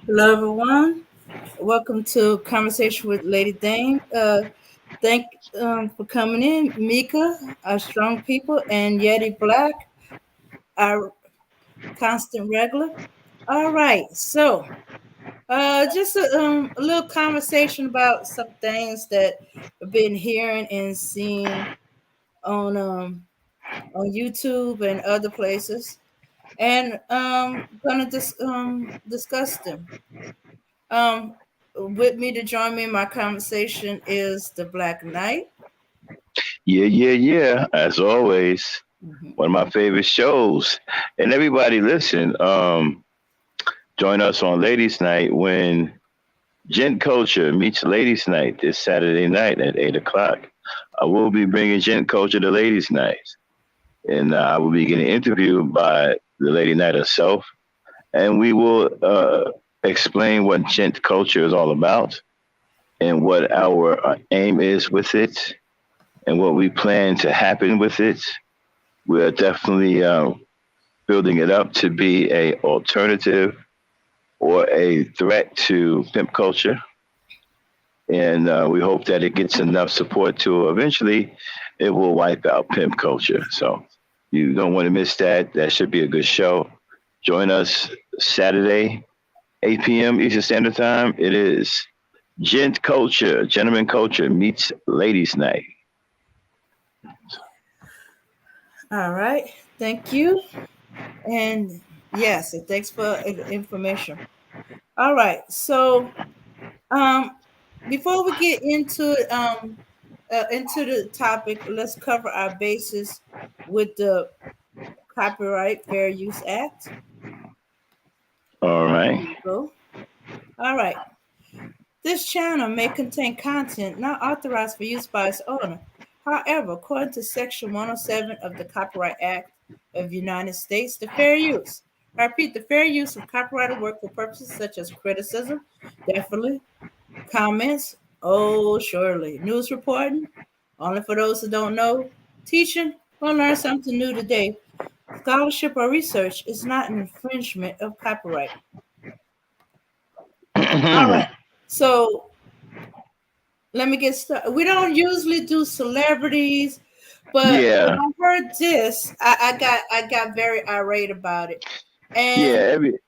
Hello, everyone. Welcome to Conversation with Lady Dame. Thank for coming in, Mika, our strong people, and Yeti Black, our constant regular. All right, so just a little conversation about some things that I've been hearing and seeing on on YouTube and other places, and gonna discuss them. Um, with me to join me in my conversation is the Black Knight. Yeah. As always, Mhm. one of my favorite shows. And everybody, listen. Join us on Ladies' Night when Gent Culture meets Ladies' Night this Saturday night at 8 o'clock. I will be bringing Gent Culture to Ladies' Night, and I will be getting interviewed by the Lady Night herself, and we will explain what Gent Culture is all about and what our aim is with it and what we plan to happen with it. We're definitely building it up to be a alternative or a threat to pimp culture, and we hope that it gets enough support to eventually it will wipe out pimp culture. So you don't want to miss that. That should be a good show. Join us Saturday, 8 p.m. Eastern Standard Time. It is Gent Culture, Gentleman Culture meets Ladies Night. All right, thank you, and yes, and thanks for information. All right, so um, before we get into the topic, let's cover our bases with the Copyright Fair Use Act. All There right. you go. All right. This channel may contain content not authorized for use by its owner. However, according to Section 107 of the Copyright Act of the United States, the fair use, I repeat, the fair use of copyrighted work for purposes such as criticism, definitely, comments, oh, surely, news reporting, only for those who don't know, teaching, we'll learn something new today. Scholarship or research is not an infringement of copyright. All right. So let me get started. We don't usually do celebrities, but when Yeah, I heard this, I got very irate about it. yeah. And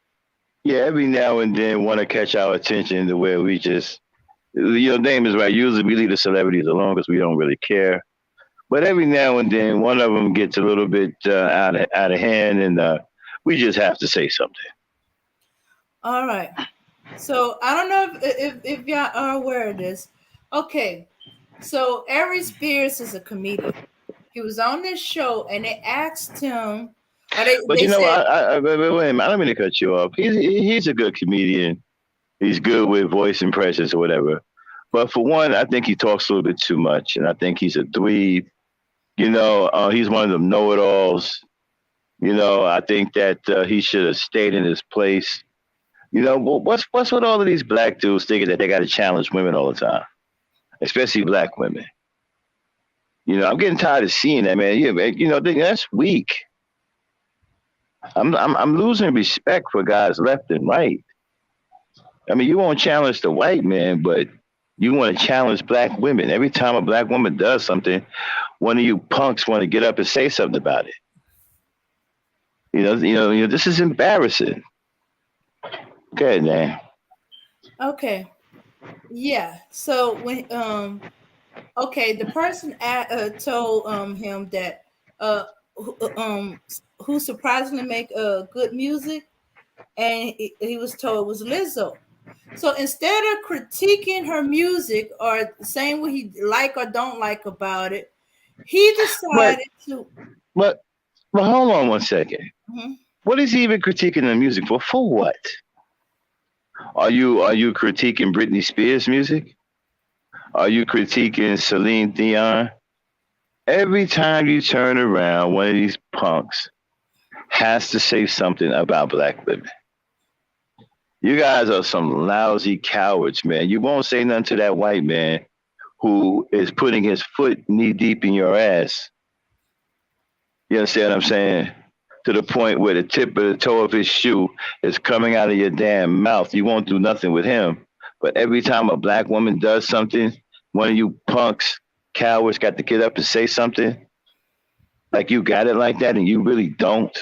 Every now and then want to catch our attention to where we just, name is right. Usually we leave the celebrities alone because we don't really care. But every now and then one of them gets a little bit out of hand, and we just have to say something. all right, so I don't know if y'all are aware of this. Okay, so Ari Spears is a comedian. He was on this show, and they asked him, or But they said, wait a minute. I don't mean to cut you off. He's a good comedian. He's good with voice impressions or whatever. But for one, I think he talks a little bit too much, and I think he's a dweeb. He's one of them know-it-alls. I think that he should have stayed in his place. What's with all of these black dudes thinking that they got to challenge women all the time, especially black women? I'm getting tired of seeing that, man. Yeah, man, that's weak. I'm losing respect for guys left and right. I mean, you won't challenge the white man, but you want to challenge black women. Every time a black woman does something, one of you punks want to get up and say something about it. This is embarrassing. Good man. okay, yeah. So when okay, the person told him that uh who surprisingly make good music, and he was told it was Lizzo. So instead of critiquing her music or saying what he like or don't like about it, he But decided to. but but hold on one second. Mhm. What is he even critiquing the music for? For what? Are you critiquing Britney Spears music? Are you critiquing Celine Dion? Every time you turn around, one of these punks has to say something about black women. You guys are some lousy cowards, man. You won't say nothing to that white man who is putting his foot knee deep in your ass. You understand what I'm saying? to the point where the tip of the toe of his shoe is coming out of your damn mouth. You won't do nothing with him. But every time a black woman does something, one of you punks, cowards, got to get up and say something, like you got it like that and you really don't.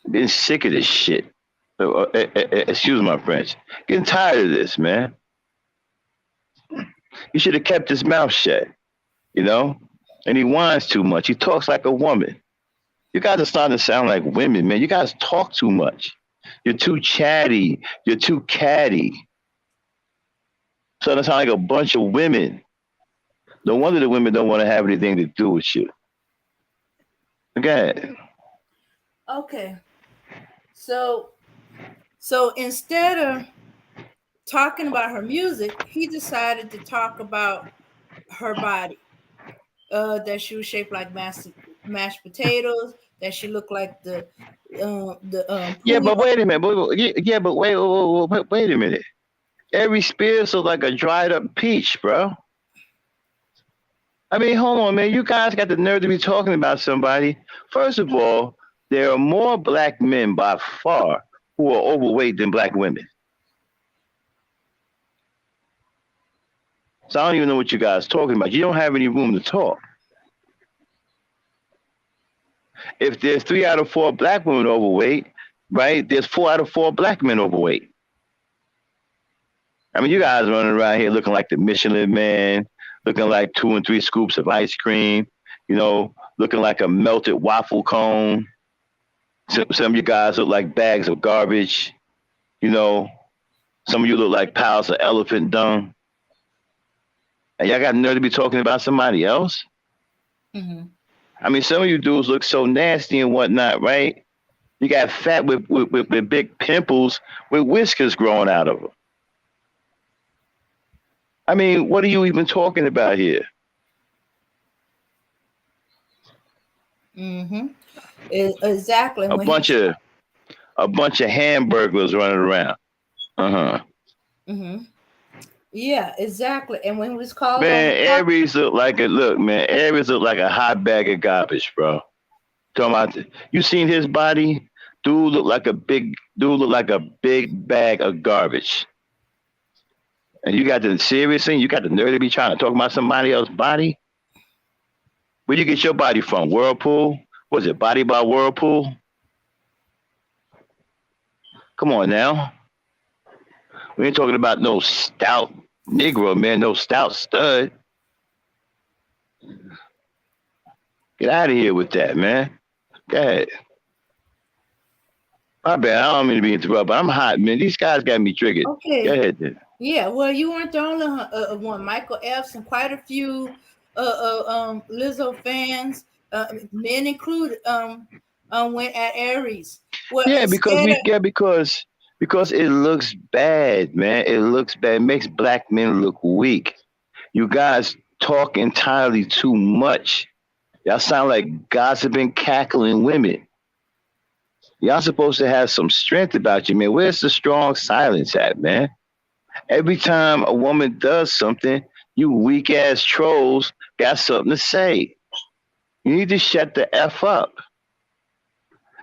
I'm getting sick of this shit. Excuse my French. Getting tired of this, man. You should have kept his mouth shut, you know? And he whines too much. He talks like a woman. You guys are starting to sound like women, man. You guys talk too much. You're too chatty. You're too catty. Starting to sound like a bunch of women. No wonder the women don't want to have anything to do with you. Okay. Okay. So instead of talking about her music, he decided to talk about her body. That she was shaped like mashed potatoes. That she looked like the Yeah, but wait a minute. Yeah, but wait a minute. Aries Spears looks like a dried up peach, bro. I mean, hold on, man. You guys got the nerve to be talking about somebody. First of all, there are more black men by far who are overweight than black women. So I don't even know what you guys are talking about. You don't have any room to talk. If there's 3 out of 4 black women overweight, right, there's 4 out of 4 black men overweight. I mean, you guys running around here looking like the Michelin Man, looking like 2 and 3 scoops of ice cream, you know, looking like a melted waffle cone. Some of you guys look like bags of garbage, you know. Some of you look like piles of elephant dung. And y'all got nerve to be talking about somebody else? Mm-hmm. I mean, some of you dudes look so nasty and whatnot, right? You got fat with big pimples with whiskers growing out of them. I mean, what are you even talking about here? Mm-hmm. Exactly. A bunch of hamburgers running around. Mm-hmm. Yeah, exactly. And when he was called, man, Aries look like Aries look like a hot bag of garbage, bro. Talking about you seen his body? Dude look like a big bag of garbage. And you got the nerve to be trying to talk about somebody else's body? Where you get your body from? Whirlpool? Was it Body by Whirlpool? Come on now. We ain't talking about no stout Negro, man, no stout stud. Get out of here with that, man. Go ahead. My bad. I don't mean to be interrupted, but I'm hot, man. These guys got me triggered. Okay. Go ahead, then. Yeah, well, you weren't the only one. Michael Epps and quite a few Lizzo fans, men included, went at Aries. Well, yeah, because it looks bad, man. It looks bad. It makes black men look weak. You guys talk entirely too much. Y'all sound like gossiping, cackling women. Y'all supposed to have some strength about you, man. Where's the strong silence at, man? Every time a woman does something, you weak ass trolls got something to say. You need to shut the F up.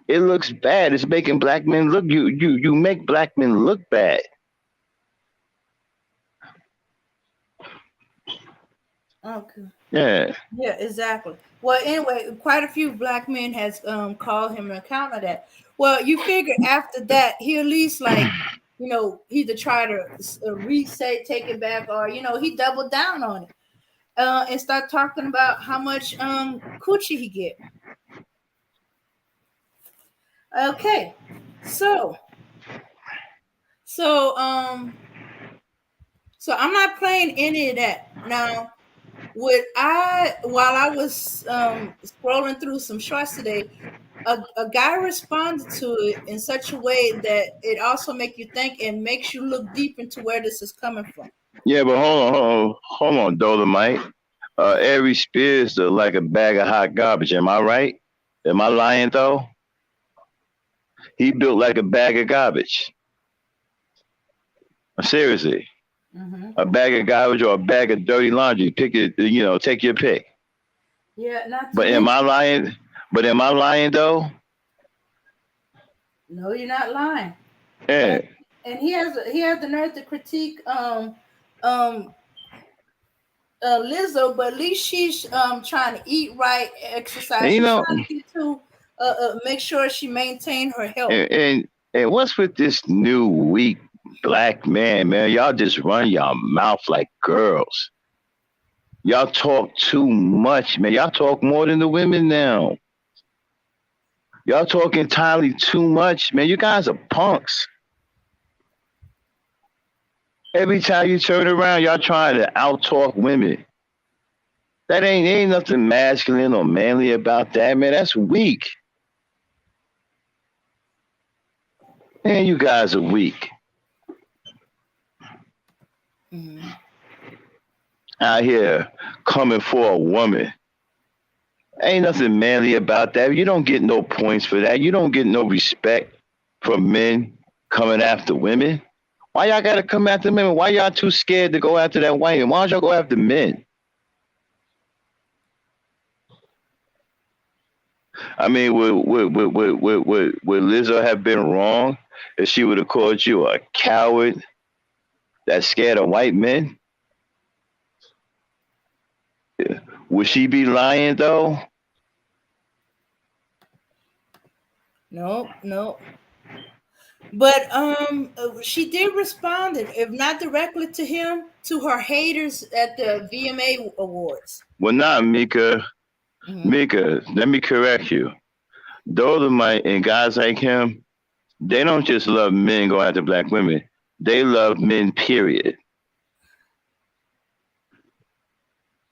It looks bad. It's making black men look. You make black men look bad. Okay. Yeah. Yeah, exactly. Well, anyway, quite a few black men has called him an account of that. Well, you figure after that, he at least either try to reset, take it back, or he doubled down on it and start talking about how much coochie he get. Okay, so I'm not playing any of that now. While I was scrolling through some shorts today, a guy responded to it in such a way that it also makes you think and makes you look deep into where this is coming from. Yeah, but hold on, Dolomite. Aries Spears look like a bag of hot garbage. Am I right? Am I lying though? He built like a bag of garbage. Seriously. Mm-hmm. A bag of garbage or a bag of dirty laundry. Pick it, take your pick. Yeah, not. But am I lying? But am I lying though? No, you're not lying. Yeah. And he has the nerve to critique um Lizzo, but at least she's trying to eat right, And exercise. you She's know, trying to get to make sure she maintain her health. and what's with this new weak black man? Y'all just run your mouth like girls. Y'all talk too much, man. Y'all talk more than the women now. Y'all talk entirely too much, man. You guys are punks. Every time you turn around, y'all trying to out-talk women. That ain't nothing masculine or manly about that, man. That's weak. Man, you guys are weak. Mm-hmm. Out here coming for a woman. Ain't nothing manly about that. You don't get no points for that. You don't get no respect from men coming after women. Why y'all gotta come after women? Why y'all too scared to go after that white man? Why don't y'all go after men? I mean, would Lizzo have been wrong if she would have called you a coward that's scared of white men? Would she be lying though? No. But she did respond, if not directly to him, to her haters at the VMA Awards. Well, not Mika. Mm-hmm. Mika, let me correct you. Dolomite and guys like him, they don't just love men going after black women. They love men, period.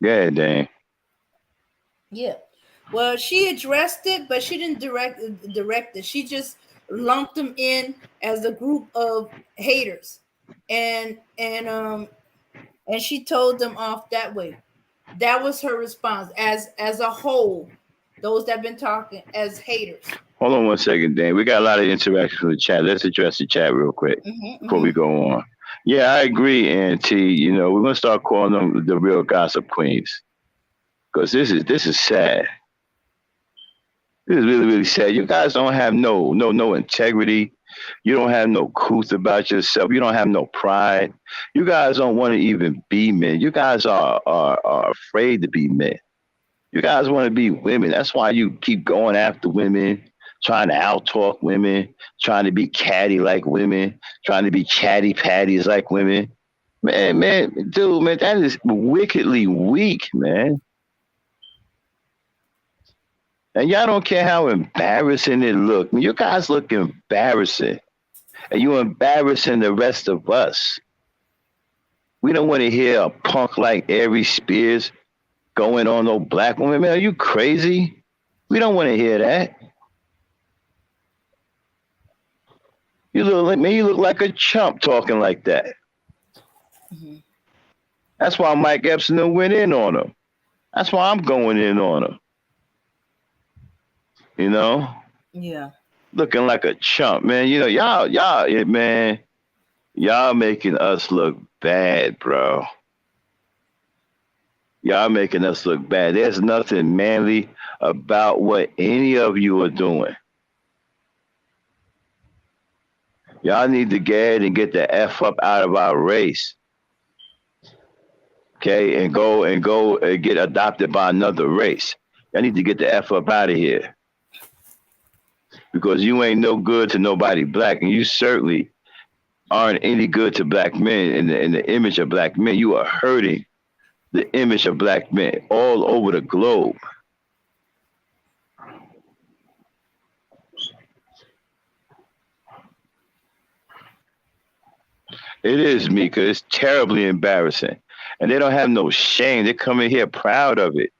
Yeah, dang. Yeah. Well, she addressed it, but she didn't direct it. She just lumped them in as a group of haters, and she told them off that way. That was her response as a whole. Those that have been talking as haters. Hold on 1 second, Dan. We got a lot of interaction with the chat. Let's address the chat real quick before we go on. Yeah, I agree, Auntie. You know, we're gonna start calling them the real gossip queens, because this is sad. This is really, really sad. You guys don't have no integrity. You don't have no truth about yourself. You don't have no pride. You guys don't want to even be men. You guys are afraid to be men. You guys want to be women. That's why you keep going after women, trying to out-talk women, trying to be catty like women, trying to be chatty patties like women. Man, that is wickedly weak, man. And y'all don't care how embarrassing it look. I mean, you guys look embarrassing. And you embarrassing the rest of us. We don't want to hear a punk like Aries Spears going on no black woman. Man, are you crazy? We don't want to hear that. You look like a chump talking like that. Mm-hmm. That's why Mike Epson went in on him. That's why I'm going in on him. You know? Yeah. Looking like a chump, man. You know, y'all making us look bad, bro. Y'all making us look bad. There's nothing manly about what any of you are doing. Y'all need to get ahead and get the F up out of our race. Okay, and go and get adopted by another race. Y'all need to get the F up out of here. Because you ain't no good to nobody black, and you certainly aren't any good to black men in the image of black men. You are hurting the image of black men all over the globe. It is, Mika. It's terribly embarrassing. And they don't have no shame. They come in here proud of it.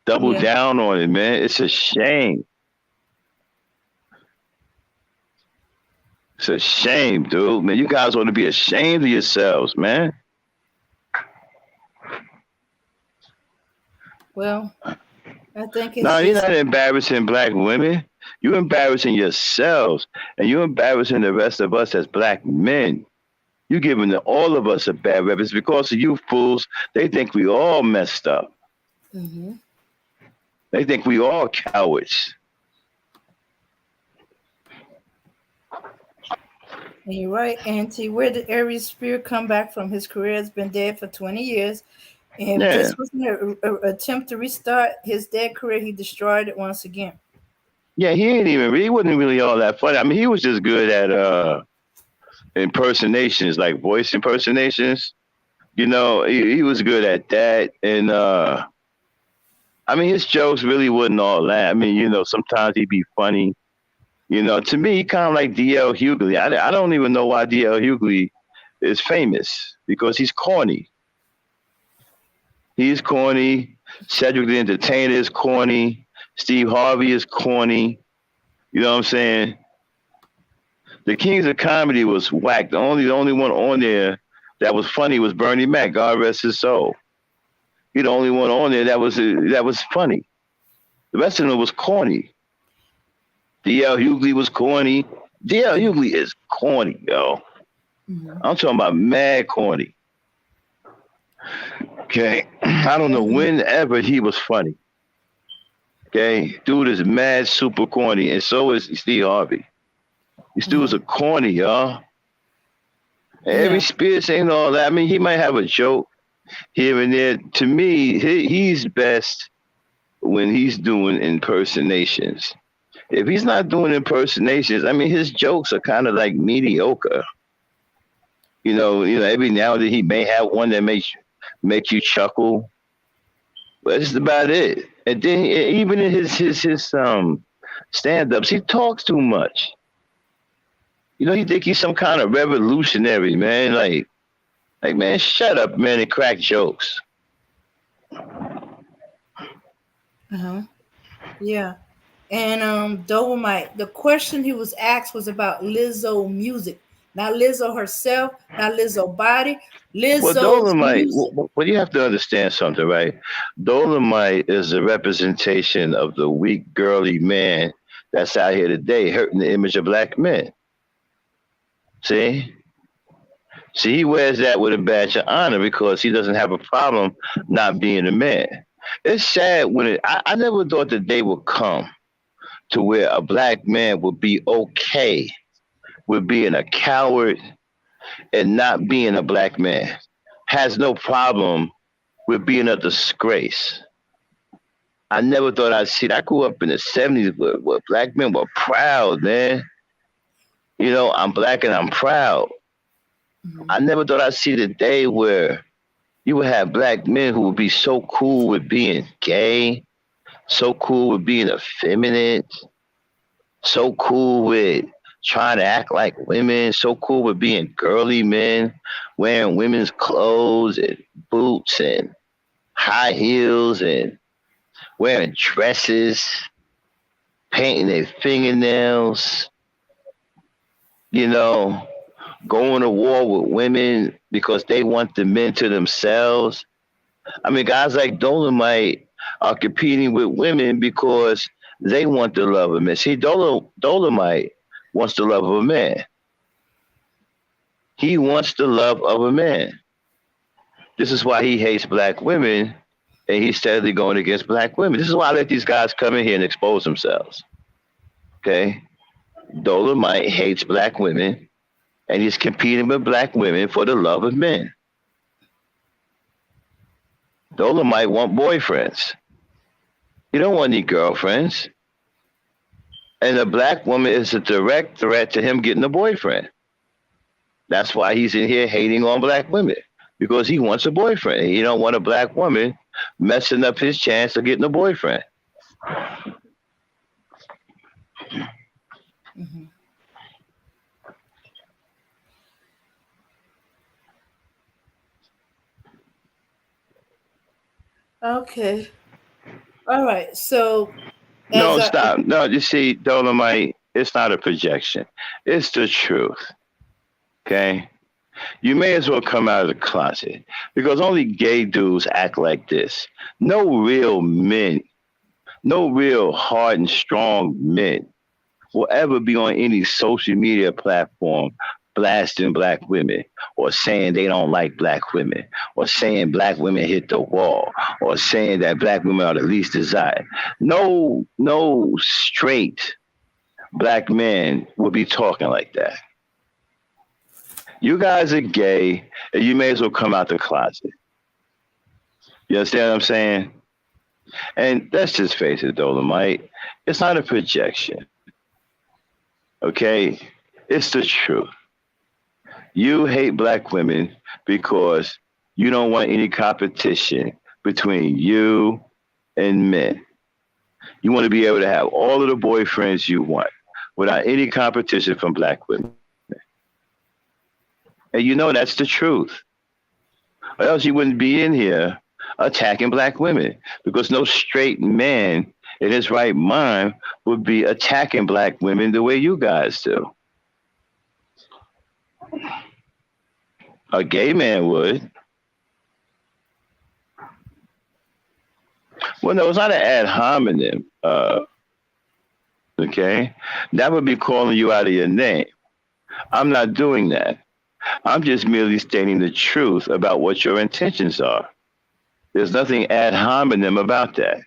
Double down on it, man. It's a shame. It's a shame, dude. Man, you guys ought to be ashamed of yourselves, man. Well, I think it's... No, you're not embarrassing black women. You're embarrassing yourselves. And you're embarrassing the rest of us as black men. You're giving all of us a bad rep. It's because of you fools. They think we all messed up. Mm-hmm. They think we all cowards. And you're right, Auntie. Where did Aries Spear come back from? His career has been dead for 20 years. And if Yeah. this was an attempt to restart his dead career, he destroyed it once again. Yeah, he wasn't really all that funny. I mean, he was just good at impersonations, like voice impersonations. You know, he was good at that. And I mean, his jokes really wasn't all that. I mean, you know, sometimes he'd be funny. You know, to me, he kind of like D.L. Hughley. I don't even know why D.L. Hughley is famous because he's corny. He's corny. Cedric the Entertainer is corny. Steve Harvey is corny. You know what I'm saying? The Kings of Comedy was whack. The only one on there that was funny was Bernie Mac. God rest his soul. He the only one on there that was funny. The rest of them was corny. D.L. Hughley was corny. D.L. Hughley is corny, yo. Mm-hmm. I'm talking about mad corny. Okay, I don't know whenever he was funny. Okay, dude is mad super corny, and so is Steve Harvey. These dudes are corny, y'all. Aries Spears ain't all that. I mean, he might have a joke here and there. To me, he's best when he's doing impersonations. If he's not doing impersonations, I mean, his jokes are kind of like mediocre. You know, every now and then he may have one that make you chuckle, but that's about it. And then even in his stand-ups, he talks too much. You know, he think he's some kind of revolutionary, man. Like man, shut up, man, and crack jokes. Yeah. And Dolomite, the question he was asked was about Lizzo music. Not Lizzo herself, not Lizzo body. Lizzo's Dolomite, music. well, you have to understand something, right? Dolomite is a representation of the weak, girly man that's out here today hurting the image of black men. See, he wears that with a badge of honor because he doesn't have a problem not being a man. It's sad when I never thought the day would come to where a black man would be okay with being a coward and not being a black man. Has no problem with being a disgrace. I never thought I'd see that. I grew up in the 70s where black men were proud, man. You know, I'm black and I'm proud. Mm-hmm. I never thought I'd see the day where you would have black men who would be so cool with being gay, so cool with being effeminate, so cool with trying to act like women, so cool with being girly men, wearing women's clothes and boots and high heels and wearing dresses, painting their fingernails, you know, going to war with women because they want the men to themselves. I mean, guys like Dolomite are competing with women because they want the love of men. See, Dolomite wants the love of a man. He wants the love of a man. This is why he hates black women, and he's steadily going against black women. This is why I let these guys come in here and expose themselves. Okay? Dolomite hates black women, and he's competing with black women for the love of men. Dolomite want boyfriends. He don't want any girlfriends. And a black woman is a direct threat to him getting a boyfriend. That's why he's in here hating on black women, because he wants a boyfriend. He don't want a black woman messing up his chance of getting a boyfriend. Mm-hmm. Okay. All right. So no, stop. No, you see, Dolomite, it's not a projection. It's the truth. Okay? You may as well come out of the closet because only gay dudes act like this. No real men, no real hard and strong men will ever be on any social media platform blasting black women or saying they don't like black women or saying black women hit the wall or saying that black women are the least desired. No straight black man will be talking like that. You guys are gay, and you may as well come out the closet. You understand what I'm saying? And let's just face it, Dolomite. It's not a projection. Okay? It's the truth. You hate black women because you don't want any competition between you and men. You want to be able to have all of the boyfriends you want without any competition from black women. And you know that's the truth. Or else you wouldn't be in here attacking black women because no straight man in his right mind would be attacking black women the way you guys do. A gay man would. Well, no, it's not an ad hominem. Okay, that would be calling you out of your name. I'm not doing that. I'm just merely stating the truth about what your intentions are. There's nothing ad hominem about that.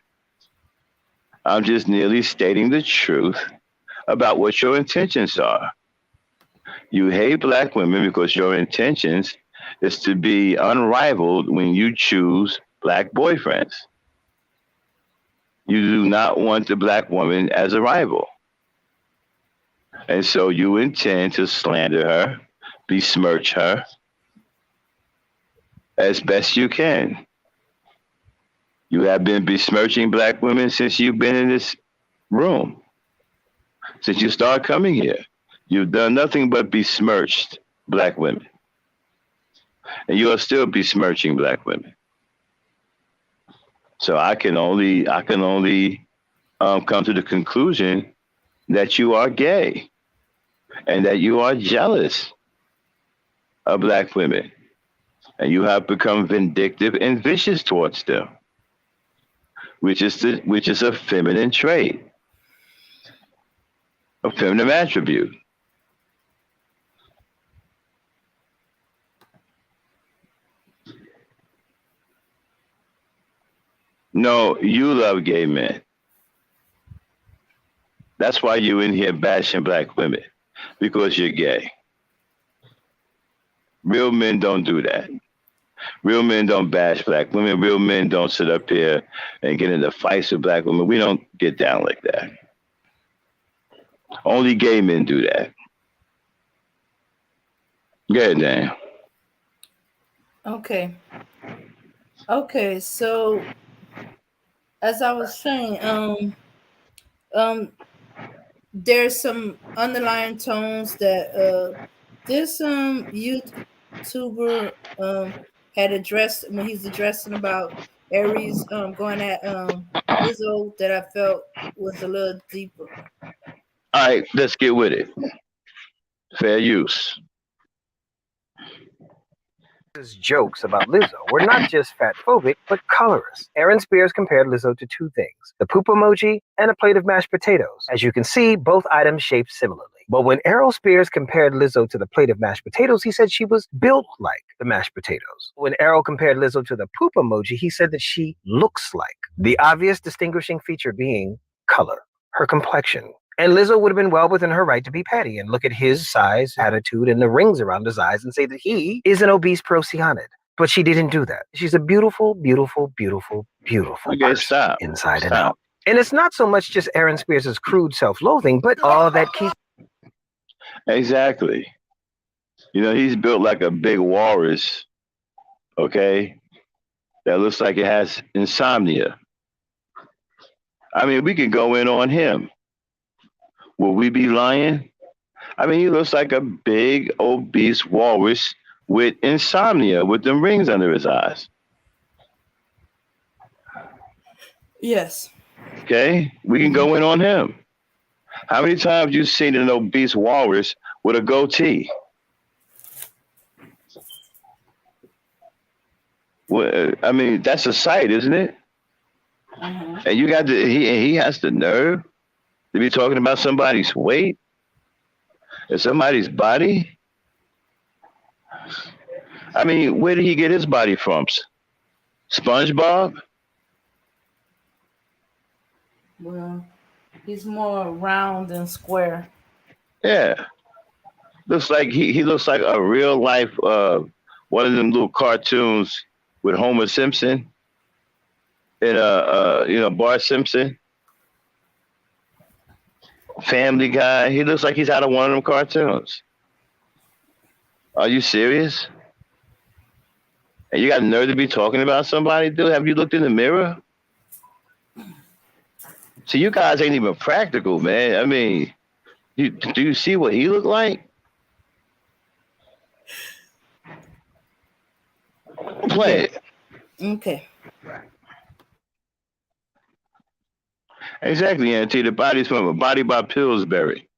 I'm just merely stating the truth about what your intentions are. You hate black women because your intentions is to be unrivaled when you choose black boyfriends. You do not want the black woman as a rival. And so you intend to slander her, besmirch her as best you can. You have been besmirching black women since you've been in this room, since you started coming here. You've done nothing but besmirched black women. And you are still besmirching black women. So I can only come to the conclusion that you are gay and that you are jealous of black women. And you have become vindictive and vicious towards them, which is a feminine trait, a feminine attribute. No, you love gay men. That's why you in here bashing black women, because you're gay. Real men don't do that. Real men don't bash black women. Real men don't sit up here and get into fights with black women. We don't get down like that. Only gay men do that. Go ahead, Dan. Okay, so as I was saying, there's some underlying tones that this YouTuber had addressed when he's addressing about Aries going at Lizzo that I felt was a little deeper. All right, let's get with it. Fair use. His jokes about Lizzo were not just fatphobic, but colorist. Aaron Spears compared Lizzo to two things, the poop emoji and a plate of mashed potatoes. As you can see, both items shaped similarly. But when Errol Spears compared Lizzo to the plate of mashed potatoes, he said she was built like the mashed potatoes. When Errol compared Lizzo to the poop emoji, he said that she looks like. The obvious distinguishing feature being color, her complexion. And Lizzo would have been well within her right to be petty and look at his size, attitude, and the rings around his eyes and say that he is an obese procyanid. But she didn't do that. She's a beautiful, beautiful, beautiful, beautiful person inside and out. And it's not so much just Aaron Spears' crude self-loathing, but all that keeps... Exactly. You know, he's built like a big walrus, okay, that looks like it has insomnia. I mean, we can go in on him. Will we be lying? I mean, he looks like a big, obese walrus with insomnia, with them rings under his eyes. Yes. Okay? We can go in on him. How many times you seen an obese walrus with a goatee? Well, I mean, that's a sight, isn't it? Mm-hmm. And you got he has the nerve to be talking about somebody's weight and somebody's body. I mean, where did he get his body from? SpongeBob? Well, he's more round than square. Yeah. Looks like he looks like a real life one of them little cartoons with Homer Simpson and Bart Simpson, Family Guy. He looks like he's out of one of them cartoons. Are you serious? And you got nerve to be talking about somebody, dude? Have you looked in the mirror? See, you guys ain't even practical, man. I mean, do you see what he looked like? Play it. Okay. Exactly, Auntie. The body's from a body by Pillsbury.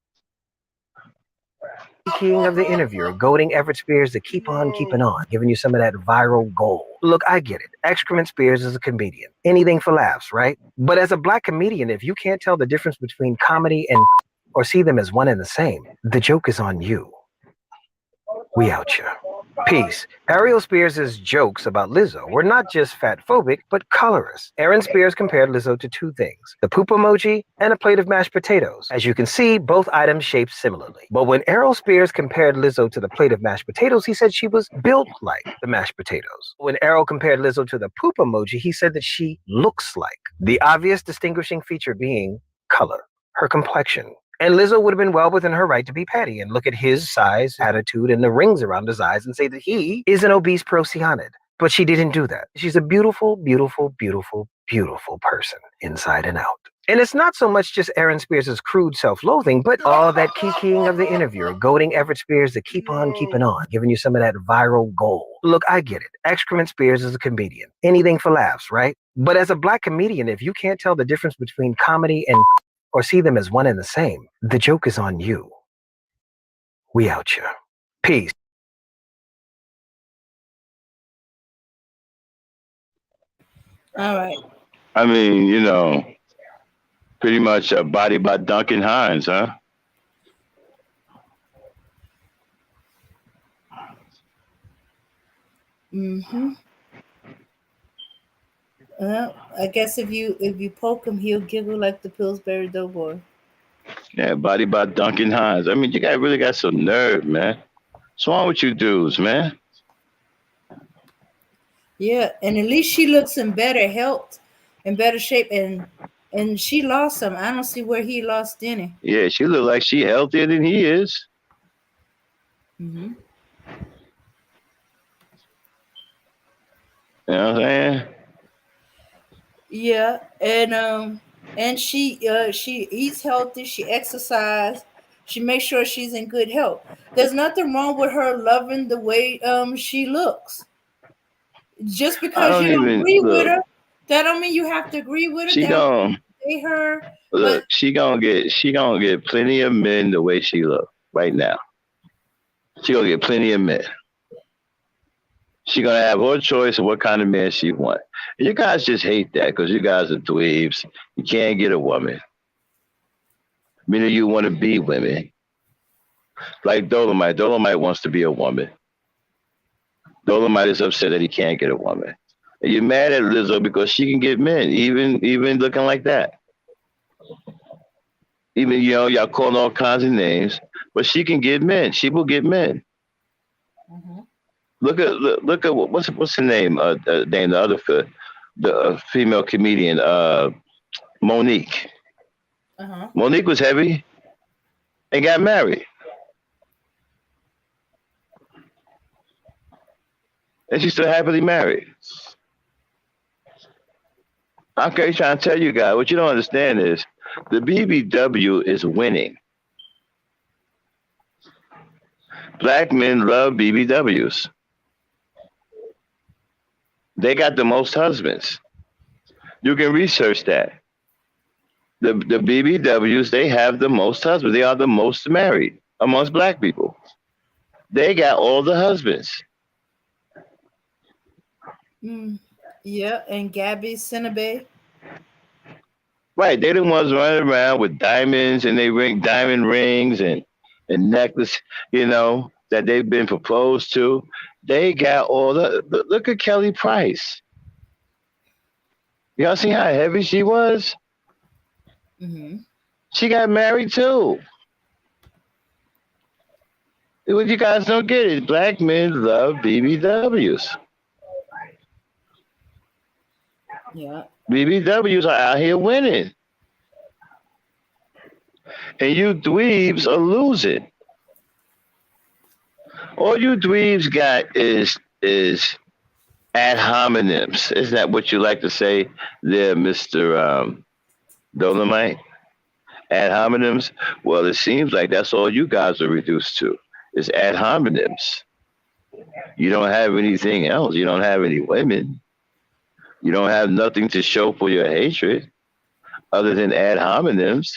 King of the interviewer, goading Everett Spears to keep on keeping on, giving you some of that viral gold. Look, I get it. Excrement Spears is a comedian. Anything for laughs, right? But as a black comedian, if you can't tell the difference between comedy and or see them as one and the same, the joke is on you. We out here. Peace. Ariel Spears' jokes about Lizzo were not just fat-phobic, but colorist. Aaron Spears compared Lizzo to two things, the poop emoji and a plate of mashed potatoes. As you can see, both items shaped similarly. But when Ariel Spears compared Lizzo to the plate of mashed potatoes, he said she was built like the mashed potatoes. When Ariel compared Lizzo to the poop emoji, he said that she looks like. The obvious distinguishing feature being color, her complexion. And Lizzo would have been well within her right to be petty and look at his size, attitude, and the rings around his eyes and say that he is an obese procyanid. But she didn't do that. She's a beautiful, beautiful, beautiful, beautiful person, inside and out. And it's not so much just Aaron Spears' crude self-loathing, but all that kikiing of the interviewer, goading Everett Spears to keep on keeping on, giving you some of that viral gold. Look, I get it. Excrement Spears is a comedian. Anything for laughs, right? But as a black comedian, if you can't tell the difference between comedy and or see them as one and the same, the joke is on you. We out here. Peace. All right. I mean, pretty much a body by Duncan Hines, huh? Mm-hmm. Well, I guess if you poke him, he'll giggle like the Pillsbury Doughboy. Yeah, body by Duncan Hines. I mean, you guys really got some nerve, man. What's wrong with you dudes, man? Yeah, and at least she looks in better health, in better shape, and she lost some. I don't see where he lost any. Yeah, she look like she healthier than he is. Mm-hmm. You know what I'm saying? Yeah, and she eats healthy. She exercises. She makes sure she's in good health. There's nothing wrong with her loving the way she looks. Just I because don't you don't even agree with look. her, that don't mean you have to agree with her. She That don't gon' mean you hate her. look. But She gonna get plenty of men the way she look right now. She gonna get plenty of men. She gonna have her choice of what kind of man she want. And you guys just hate that because you guys are dweebs. You can't get a woman. Many of you want to be women. Like Dolomite. Dolomite wants to be a woman. Dolomite is upset that he can't get a woman. And you're mad at Lizzo because she can get men, even looking like that. Even y'all calling all kinds of names, but she can get men. She will get men. mm-hmm. Look at what's her name? Name the other the female comedian, Monique. Uh-huh. Monique was heavy and got married, and she's still happily married. I'm trying to tell you guys what you don't understand is the BBW is winning. Black men love BBWs. They got the most husbands. You can research that. The BBWs, they have the most husbands. They are the most married amongst black people. They got all the husbands. Yeah, and Gabby Sinnabay. Right, they the ones running around with diamonds and they ring diamond rings and necklace, that they've been proposed to. They got all look at Kelly Price. Y'all see how heavy she was? Mm-hmm. She got married too. What you guys don't get is black men love BBWs. Yeah. BBWs are out here winning. And you dweebs are losing. All you dweebs got is ad hominems. Isn't that what you like to say there, Mr. Dolomite? Ad hominems? Well, it seems like that's all you guys are reduced to is ad hominems. You don't have anything else. You don't have any women. You don't have nothing to show for your hatred other than ad hominems.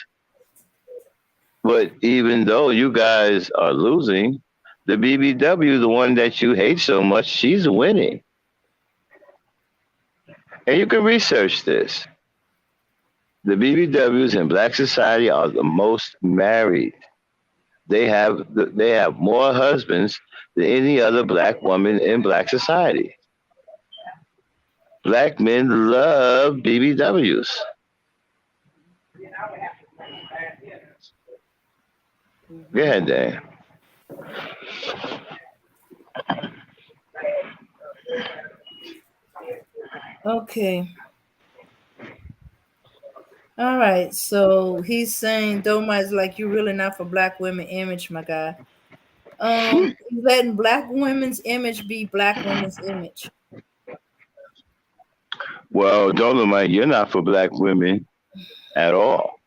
But even though you guys are losing, the BBW, the one that you hate so much, she's winning. And you can research this. The BBWs in black society are the most married. They have more husbands than any other black woman in black society. Black men love BBWs. Go ahead, Dan. Okay. All right. So he's saying Dolomite's like you really not for black women image, my guy. Letting black women's image be black women's image. Well, Dolomite, you're not for black women at all.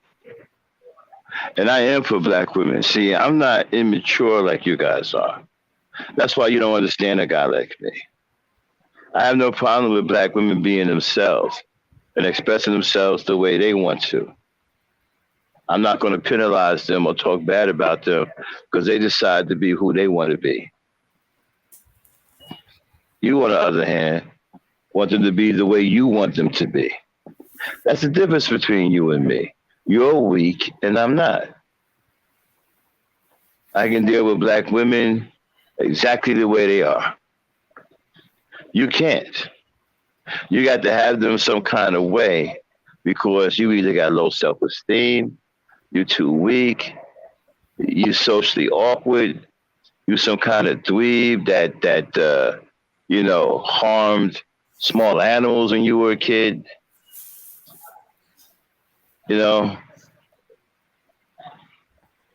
And I am for black women. See, I'm not immature like you guys are. That's why you don't understand a guy like me. I have no problem with black women being themselves and expressing themselves the way they want to. I'm not going to penalize them or talk bad about them because they decide to be who they want to be. You, on the other hand, want them to be the way you want them to be. That's the difference between you and me. You're weak and I'm not. I can deal with black women exactly the way they are. You can't. You got to have them some kind of way because you either got low self-esteem, you're too weak, you're socially awkward, you're some kind of dweeb that harmed small animals when you were a kid.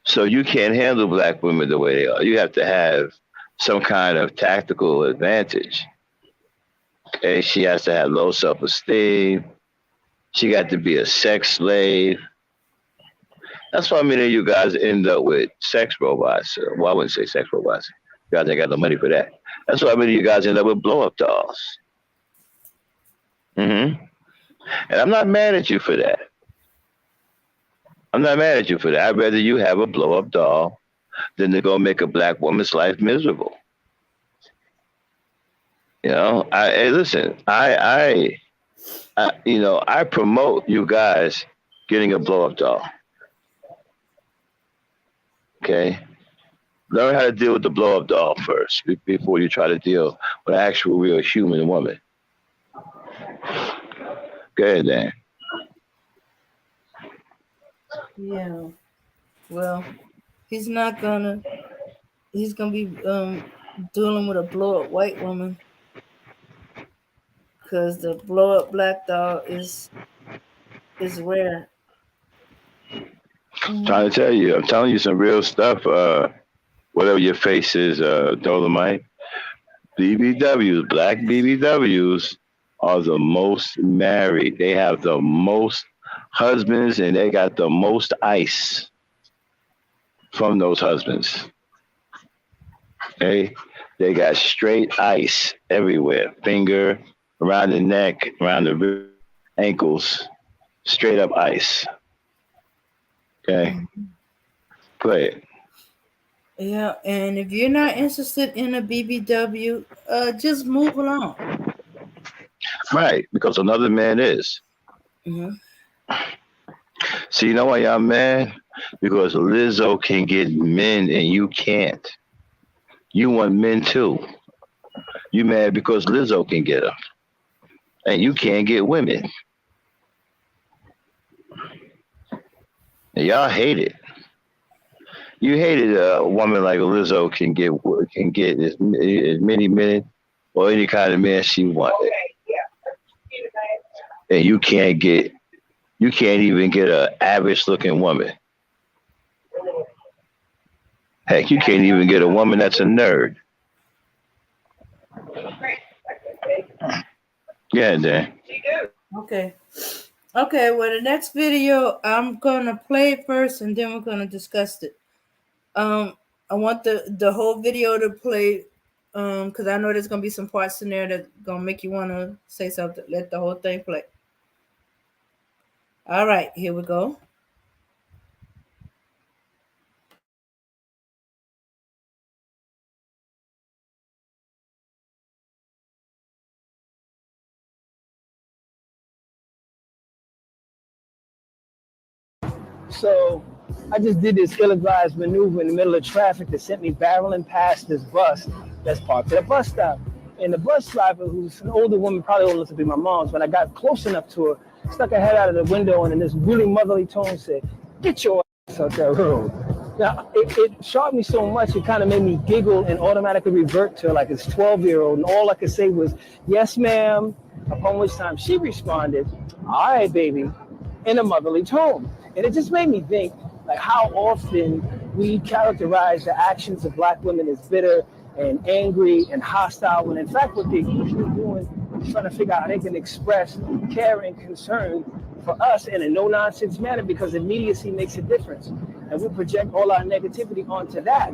So you can't handle black women the way they are. You have to have some kind of tactical advantage. Okay, she has to have low self-esteem. She got to be a sex slave. That's why many of you guys end up with sex robots. Well, I wouldn't say sex robots. You guys ain't got no money for that. That's why many of you guys end up with blow-up dolls. And I'm not mad at you for that. I'd rather you have a blow-up doll than to go make a black woman's life miserable. I promote you guys getting a blow-up doll. Okay? Learn how to deal with the blow-up doll first before you try to deal with an actual real human woman. Go ahead, Dan. Yeah. Well, he's gonna be dealing with a blow-up white woman because the blow-up black doll is rare. I'm telling you some real stuff. Whatever your face is, Dolomite. BBWs, black BBWs are the most married. They have the most husbands and they got the most ice from those husbands. Okay? They got straight ice everywhere. Finger, around the neck, around the ankles. Straight up ice. Okay? Go ahead. Yeah, and if you're not interested in a BBW, just move along. Right, because another man is. See, you know why y'all mad? Because Lizzo can get men and you can't. You want men too. You mad because Lizzo can get them. And you can't get women. And y'all hate it. You hated a woman like Lizzo can get as many men or any kind of man she wanted, and you can't even get an average looking woman. Heck, you can't even get a woman that's a nerd. Yeah, Dan. Okay. Okay, well, the next video, I'm going to play it first, and then we're going to discuss it. I want the whole video to play, because I know there's going to be some parts in there that's going to make you want to say something. Let the whole thing play. All right, here we go. So I just did this ill-advised maneuver in the middle of traffic that sent me barreling past this bus that's parked at a bus stop. And the bus driver, who's an older woman, probably old enough to be my mom's, when I got close enough to her, stuck her head out of the window and in this really motherly tone said, "Get your ass out that road." Now, it shocked me so much, it kind of made me giggle and automatically revert to like this 12-year-old. And all I could say was, "Yes, ma'am." Upon which time she responded, "All right, baby," in a motherly tone. And it just made me think, like, how often we characterize the actions of Black women as bitter and angry and hostile, when in fact what they're usually doing is trying to figure out how they can express care and concern for us in a no-nonsense manner, because immediacy makes a difference. And we project all our negativity onto that.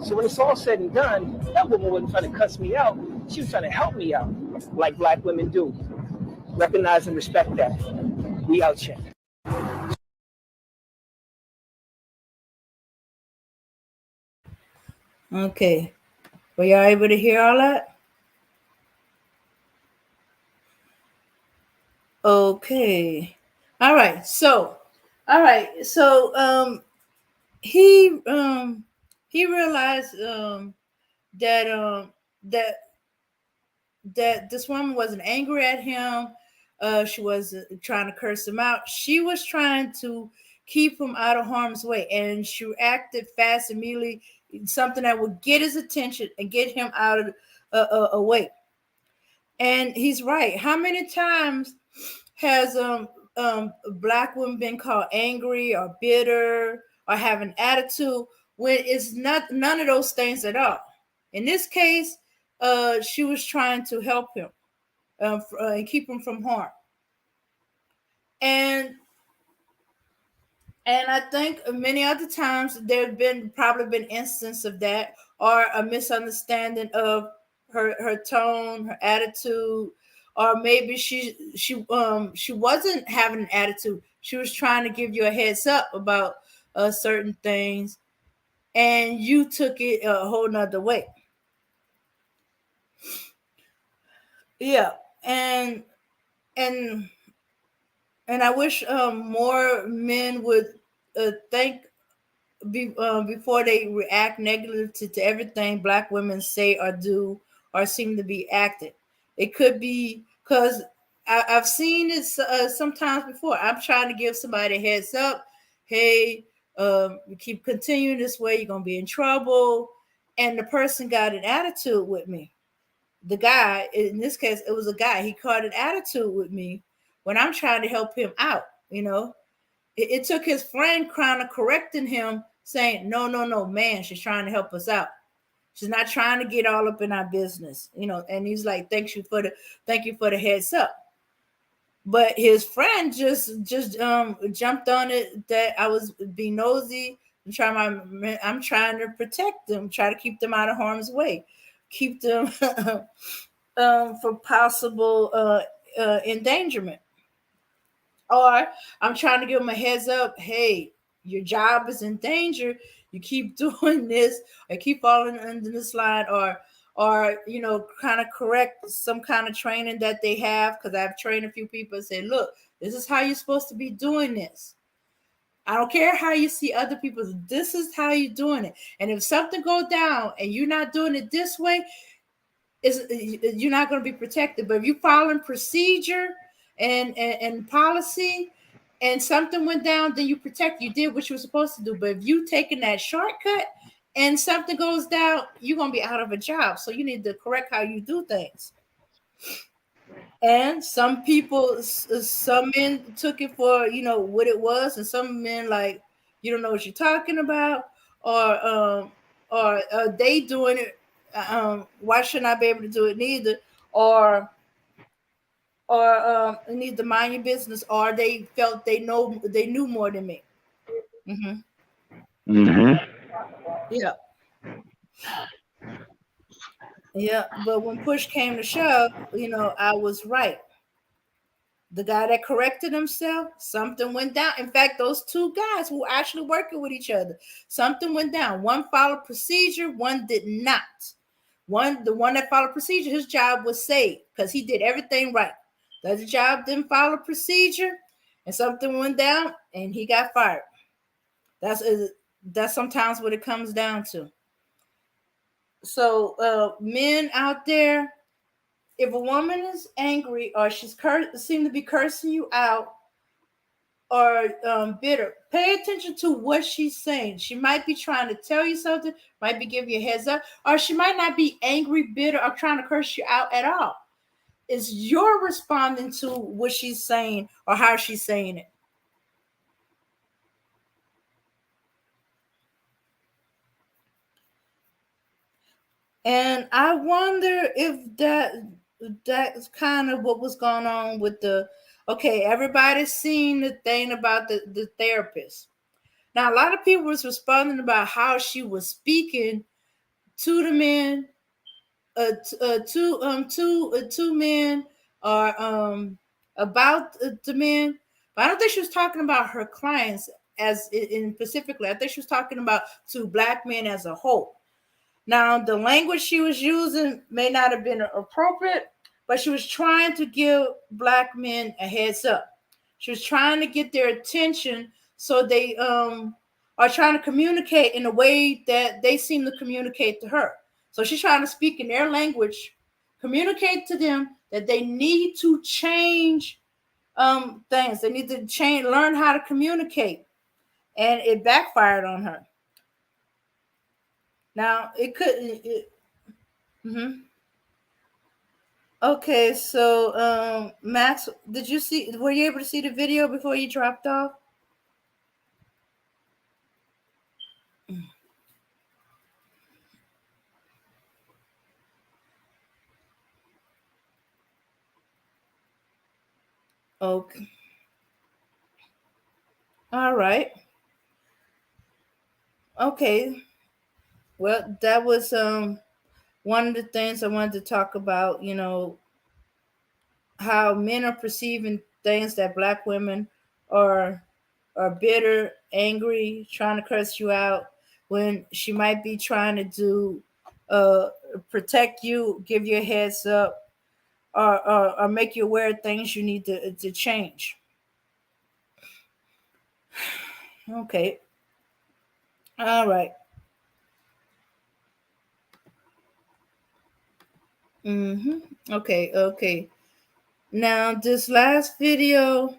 So when it's all said and done, that woman wasn't trying to cuss me out. She was trying to help me out, like Black women do. Recognize and respect that. We out here. Okay. Were y'all able to hear all that? Okay. All right. So he realized that that this woman wasn't angry at him. She wasn't trying to curse him out. She was trying to keep him out of harm's way, and she acted fast immediately, something that would get his attention and get him out of away. And he's right. How many times has Black women been called angry or bitter or have an attitude when it's not none of those things at all? In this case, she was trying to help him and keep him from harm. And I think many other times there've probably been instances of that, or a misunderstanding of her tone, her attitude, or maybe she wasn't having an attitude. She was trying to give you a heads up about certain things, and you took it a whole nother way. Yeah, and I wish more men would think before they react negatively to everything Black women say or do or seem to be acting. It could be because I've seen it sometimes before. I'm trying to give somebody a heads up. Hey, you keep continuing this way, you're going to be in trouble. And the person got an attitude with me. The guy, in this case, it was a guy. He caught an attitude with me when I'm trying to help him out. It took his friend kind of correcting him, saying, no, man, she's trying to help us out. She's not trying to get all up in our business, and he's like, thank you for the heads up. But his friend just jumped on it that I was being nosy. I'm trying to protect them, try to keep them out of harm's way, keep them for possible endangerment. Or I'm trying to give them a heads up. Hey, your job is in danger. You keep doing this, or keep falling under this line, or kind of correct some kind of training that they have. Because I've trained a few people and say, look, this is how you're supposed to be doing this. I don't care how you see other people. This is how you're doing it. And if something goes down and you're not doing it this way, you're not going to be protected. But if you follow procedure and policy, and something went down, then you protect. You did what you were supposed to do. But if you taking that shortcut and something goes down, you're gonna be out of a job. So you need to correct how you do things. And some people, some men took it for what it was, and some men like you don't know what you're talking about, or they doing it. Why shouldn't I be able to do it neither? Or you need to mind your business, or they felt they knew more than me. Yeah. Yeah, but when push came to shove, I was right. The guy that corrected himself, something went down. In fact, those two guys who were actually working with each other, something went down. One followed procedure, one did not. The one that followed procedure, his job was saved because he did everything right. The other job didn't follow procedure, and something went down, and he got fired. That's sometimes what it comes down to. So, men out there, if a woman is angry or she's seem to be cursing you out or bitter, pay attention to what she's saying. She might be trying to tell you something, might be giving you a heads up, or she might not be angry, bitter, or trying to curse you out at all. It's you're responding to what she's saying or how she's saying it. And I wonder if that's kind of what was going on with everybody's seen the thing about the therapist. Now, a lot of people was responding about how she was speaking to the men, two men, or about the men. But I don't think she was talking about her clients as in specifically. I think she was talking about two black men as a whole. Now, the language she was using may not have been appropriate, but she was trying to give black men a heads up. She was trying to get their attention so they are trying to communicate in a way that they seem to communicate to her. So she's trying to speak in their language, communicate to them that they need to change things. They need to learn how to communicate. And it backfired on her. Now, it could... Okay, so Max, were you able to see the video before you dropped off? Okay. All right. Okay. Well, that was one of the things I wanted to talk about, how men are perceiving things that black women are bitter, angry, trying to curse you out when she might be trying to do protect you, give you a heads up, or make you aware of things you need to change. Okay. All right. Okay. Now, this last video.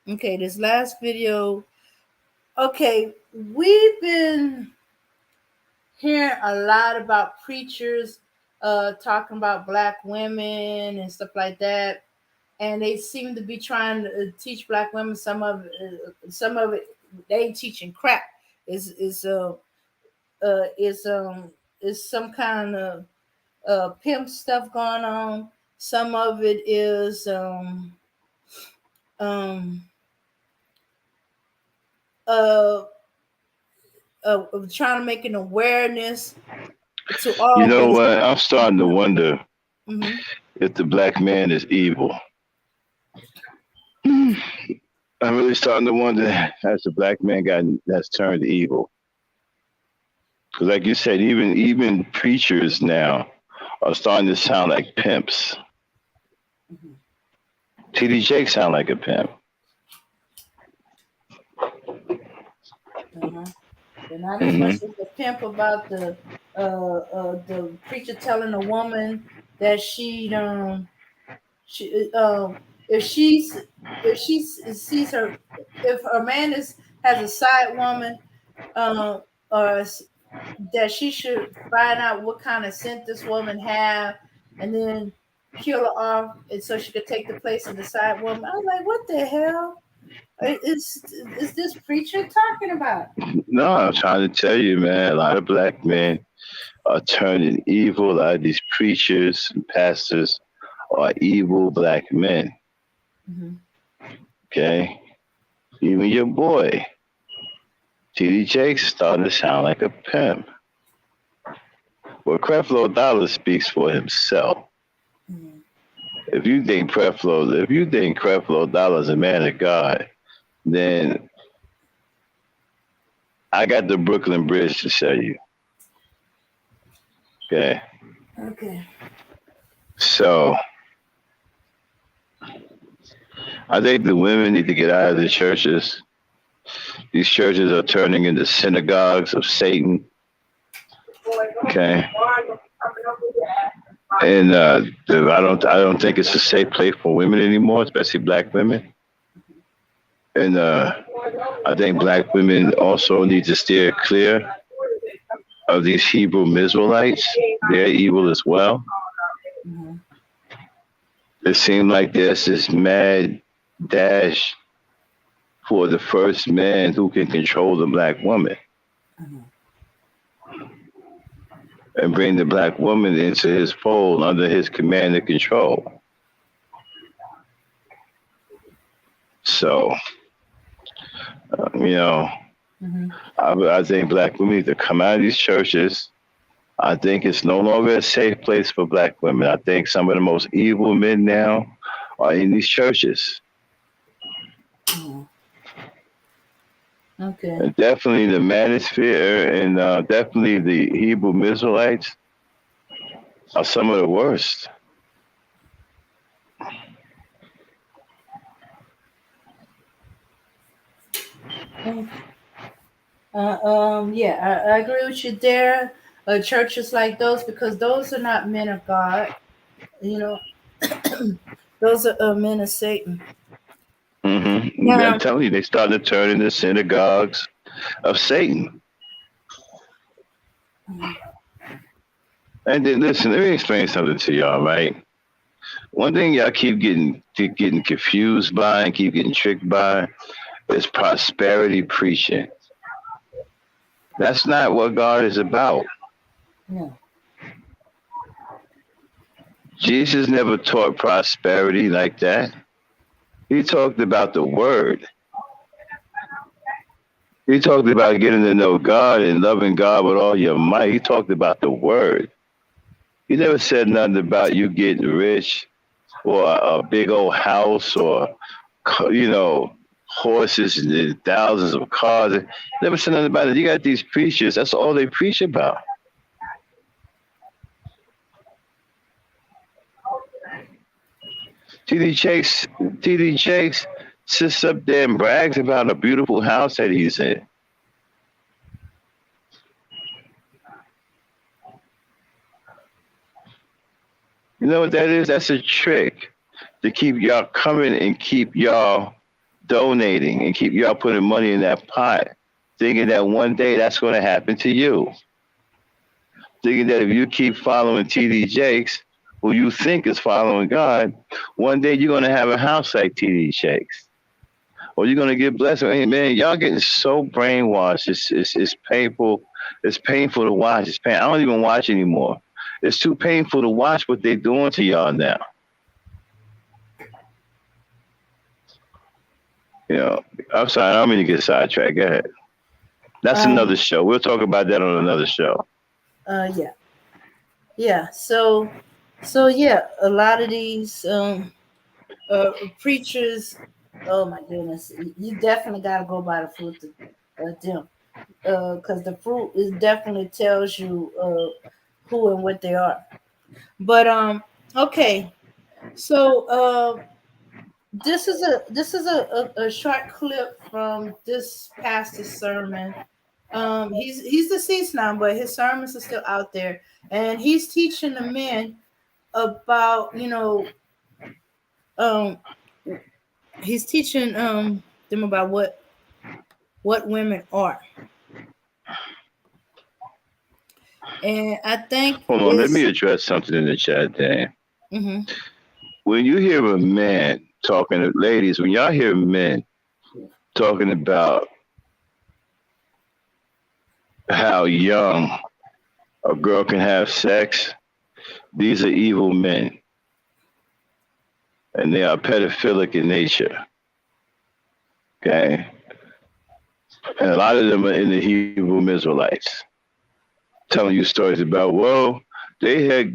Okay, this last video. Okay, we've been hearing a lot about preachers talking about black women and stuff like that, and they seem to be trying to teach black women some of it they teaching crap. Is some kind of pimp stuff going on. Some of it is trying to make an awareness to all. You know what? I'm starting to wonder if the black man is evil. I'm really starting to wonder, has the black man that's turned evil? Because, like you said, even preachers now are starting to sound like pimps. T.D. Jakes sound like a pimp. Uh-huh. And not as much as the pimp about the preacher telling a woman that if she sees her, if a man has a side woman, or that she should find out what kind of scent this woman have, and then kill her off, and so she could take the place of the side woman. I was like, what the hell is this preacher talking about? No, I'm trying to tell you, man. A lot of black men are turning evil. A lot of these preachers and pastors are evil black men. Mm-hmm. Okay, even your boy T.D. Jakes starting to sound like a pimp. Well, Creflo Dollar speaks for himself. Mm-hmm. If you think Creflo Dollar is a man of God, then I got the Brooklyn Bridge to show you. Okay. Okay. So I think the women need to get out of the churches. These churches are turning into synagogues of Satan. Okay. And I don't think it's a safe place for women anymore, especially black women. And I think black women also need to steer clear of these Hebrew Israelites. They're evil as well. Mm-hmm. It seemed like there's this mad dash for the first man who can control the black woman. Mm-hmm. And bring the black woman into his fold under his command and control. So, Mm-hmm. I think black women need to come out of these churches. I think it's no longer a safe place for black women. I think some of the most evil men now are in these churches. Mm-hmm. Okay. And definitely the Manosphere and definitely the Hebrew Israelites are some of the worst. Yeah, I agree with you there. Churches like those, because those are not men of God. Those are men of Satan. Mm-hmm. I'm telling you, they started to turn into synagogues of Satan. Mm-hmm. And then listen, let me explain something to y'all, right? One thing y'all keep getting confused by and keep getting tricked by is prosperity preaching. That's not what God is about. No. Jesus never taught prosperity like that. He talked about the word. He talked about getting to know God and loving God with all your might. He talked about the word. He never said nothing about you getting rich or a big old house or, horses and thousands of cars. Never said nothing about it. You got these preachers. That's all they preach about. T.D. Jakes sits up there and brags about a beautiful house that he's in. You know what that is? That's a trick to keep y'all coming and keep y'all donating and keep y'all putting money in that pot, thinking that one day that's going to happen to you. Thinking that if you keep following T.D. Jakes, who you think is following God, one day you're going to have a house like T.D. Jakes. Or you're going to get blessed. Hey, man, y'all getting so brainwashed. It's painful. It's painful to watch. I don't even watch anymore. It's too painful to watch what they're doing to y'all now. I'm sorry, I don't mean to get sidetracked. Go ahead. That's another show. We'll talk about that on another show. Yeah. So yeah, a lot of these preachers. Oh my goodness, you definitely got to go by the fruit of them, because the fruit definitely tells you who and what they are. But okay, so This is a short clip from this pastor's sermon. He's deceased now, but his sermons are still out there, and he's teaching the men about he's teaching them about what women are. And I think hold on, let me address something in the chat, Dan. Mm-hmm. When you hear a man talking to ladies, when y'all hear men talking about how young a girl can have sex, these are evil men. And they are pedophilic in nature. Okay? And a lot of them are in the Hebrew Israelites. Telling you stories about, whoa, they had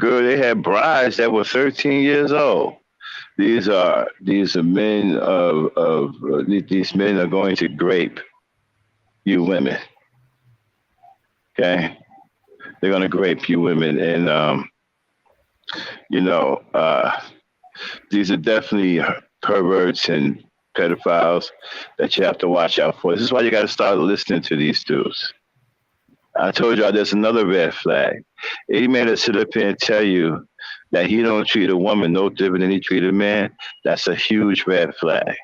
brides that were 13 years old. These are men these men are going to grape you women. Okay? They're gonna grape you women. And these are definitely perverts and pedophiles that you have to watch out for. This is why you gotta start listening to these dudes. I told y'all there's another red flag. Any man that sit up here and tell you that he don't treat a woman no different than he treat a man, that's a huge red flag.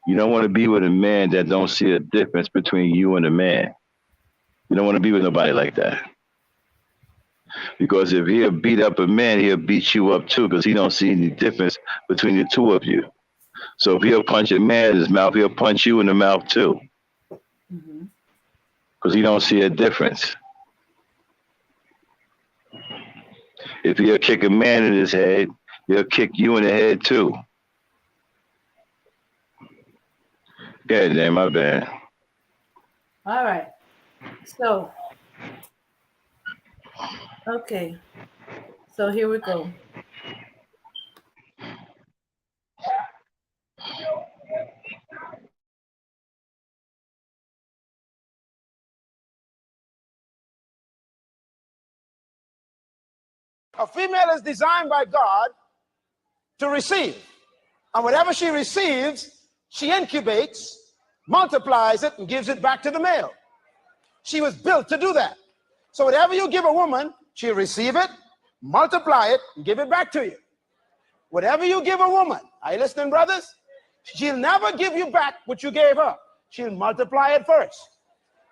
You don't want to be with a man that don't see a difference between you and a man. You don't want to be with nobody like that. Because if he'll beat up a man, he'll beat you up too, because he don't see any difference between the two of you. So if he'll punch a man in his mouth, he'll punch you in the mouth too. Because he don't see a difference. If he'll kick a man in his head, he'll kick you in the head too. Yeah, damn, my bad. All right. So, okay. So here we go. A female is designed by God to receive. And whatever she receives, she incubates, multiplies it, and gives it back to the male. She was built to do that. So whatever you give a woman, she'll receive it, multiply it, and give it back to you. Whatever you give a woman, are you listening, brothers? She'll never give you back what you gave her. She'll multiply it first.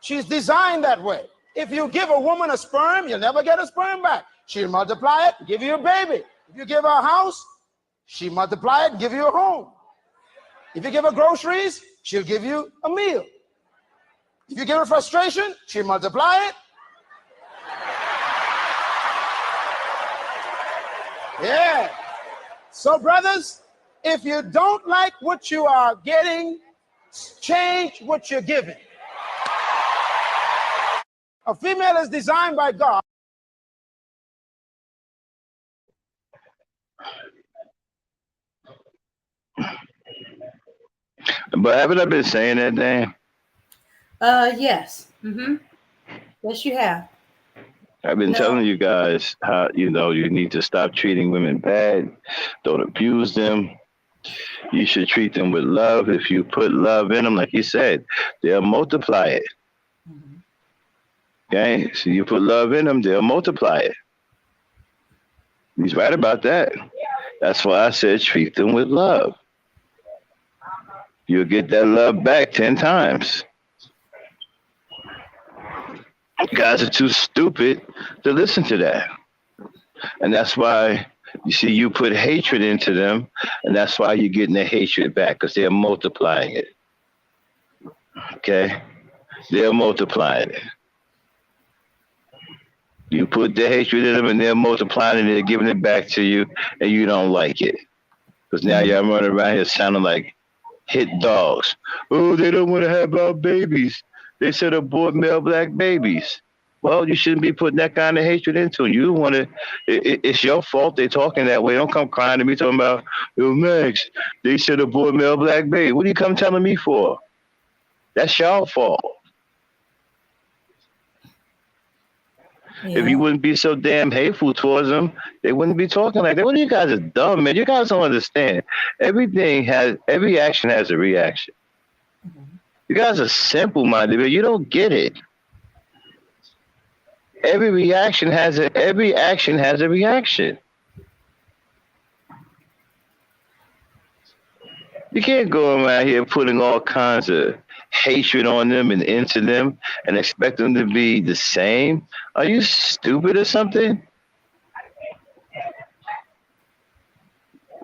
She's designed that way. If you give a woman a sperm, you'll never get a sperm back. She'll multiply it and give you a baby. If you give her a house, she'll multiply it and give you a home. If you give her groceries, she'll give you a meal. If you give her frustration, she'll multiply it. Yeah. So, brothers, if you don't like what you are getting, change what you're giving. A female is designed by God. But haven't I been saying that, Dan? Yes. Mm-hmm. Yes, you have. I've been telling you guys how, you need to stop treating women bad. Don't abuse them. You should treat them with love. If you put love in them, like you said, they'll multiply it. Okay? So you put love in them, they'll multiply it. He's right about that. That's why I said treat them with love. You'll get that love back 10 times. You guys are too stupid to listen to that. And that's why, you see, you put hatred into them, and that's why you're getting the hatred back, because they're multiplying it. Okay? They're multiplying it. You put the hatred in them, and they're multiplying it, and they're giving it back to you, and you don't like it. Because now y'all running around here sounding like hit dogs. Oh, they don't want to have our babies. They said abort male black babies. Well, you shouldn't be putting that kind of hatred into it. You want to, it's your fault they're talking that way. Don't come crying to me talking about, yo, Max, they said abort male black baby. What are you come telling me for? That's your fault. If you wouldn't be so damn hateful towards them, they wouldn't be talking like that. Well, you guys are dumb, man. You guys don't understand. Every action has a reaction. You guys are simple-minded, but you don't get it. Every action has a reaction. You can't go around here putting all kinds of hatred on them and into them and expect them to be the same. Are you stupid or something?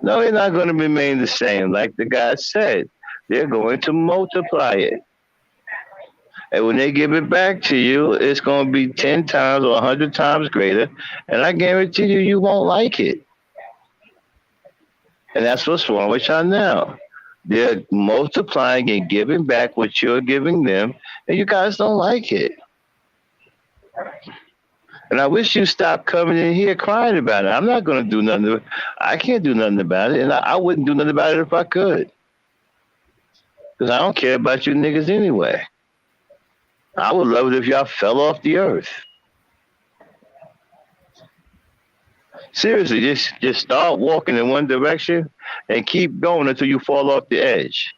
No, they're not going to remain the same. Like the guy said, they're going to multiply it. And when they give it back to you, it's going to be 10 times or 100 times greater. And I guarantee you, you won't like it. And that's what's wrong with y'all now. They're multiplying and giving back what you're giving them, and you guys don't like it. And I wish you stopped coming in here crying about it. I'm not going to do nothing. I can't do nothing about it, and I wouldn't do nothing about it if I could. Because I don't care about you niggas anyway. I would love it if y'all fell off the earth. Seriously, just start walking in one direction and keep going until you fall off the edge.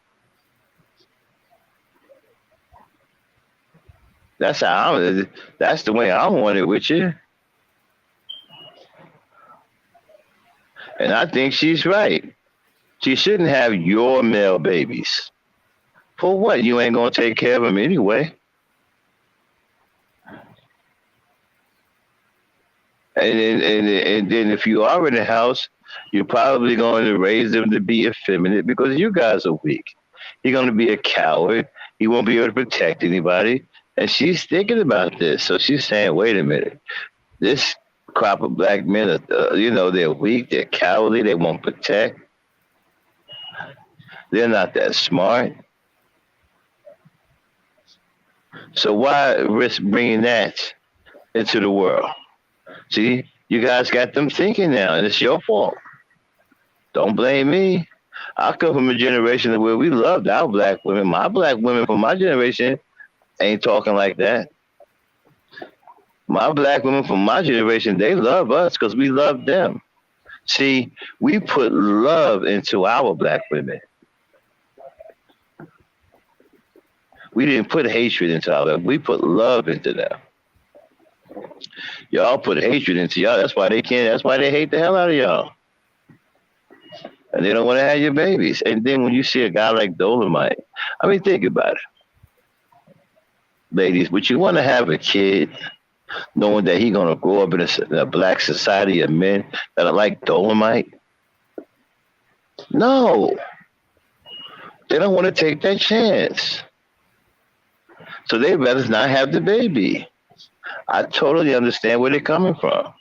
That's the way I want it with you. And I think she's right. She shouldn't have your male babies. For what? You ain't gonna take care of them anyway. And then if you are in the house, you're probably going to raise them to be effeminate because you guys are weak. You're going to be a coward. You won't be able to protect anybody. And she's thinking about this. So she's saying, wait a minute. This crop of black men, they're weak. They're cowardly. They won't protect. They're not that smart. So why risk bringing that into the world? See, you guys got them thinking now, and it's your fault. Don't blame me. I come from a generation where we loved our black women. My black women from my generation ain't talking like that. My black women from my generation, they love us because we love them. See, we put love into our black women. We didn't put hatred into our women. We put love into them. Y'all put hatred into y'all. That's why they can't. That's why they hate the hell out of y'all. And they don't want to have your babies. And then when you see a guy like Dolomite, I mean, think about it. Ladies, would you want to have a kid knowing that he's going to grow up in a black society of men that are like Dolomite? No. They don't want to take that chance. So they'd rather not have the baby. I totally understand where they're coming from.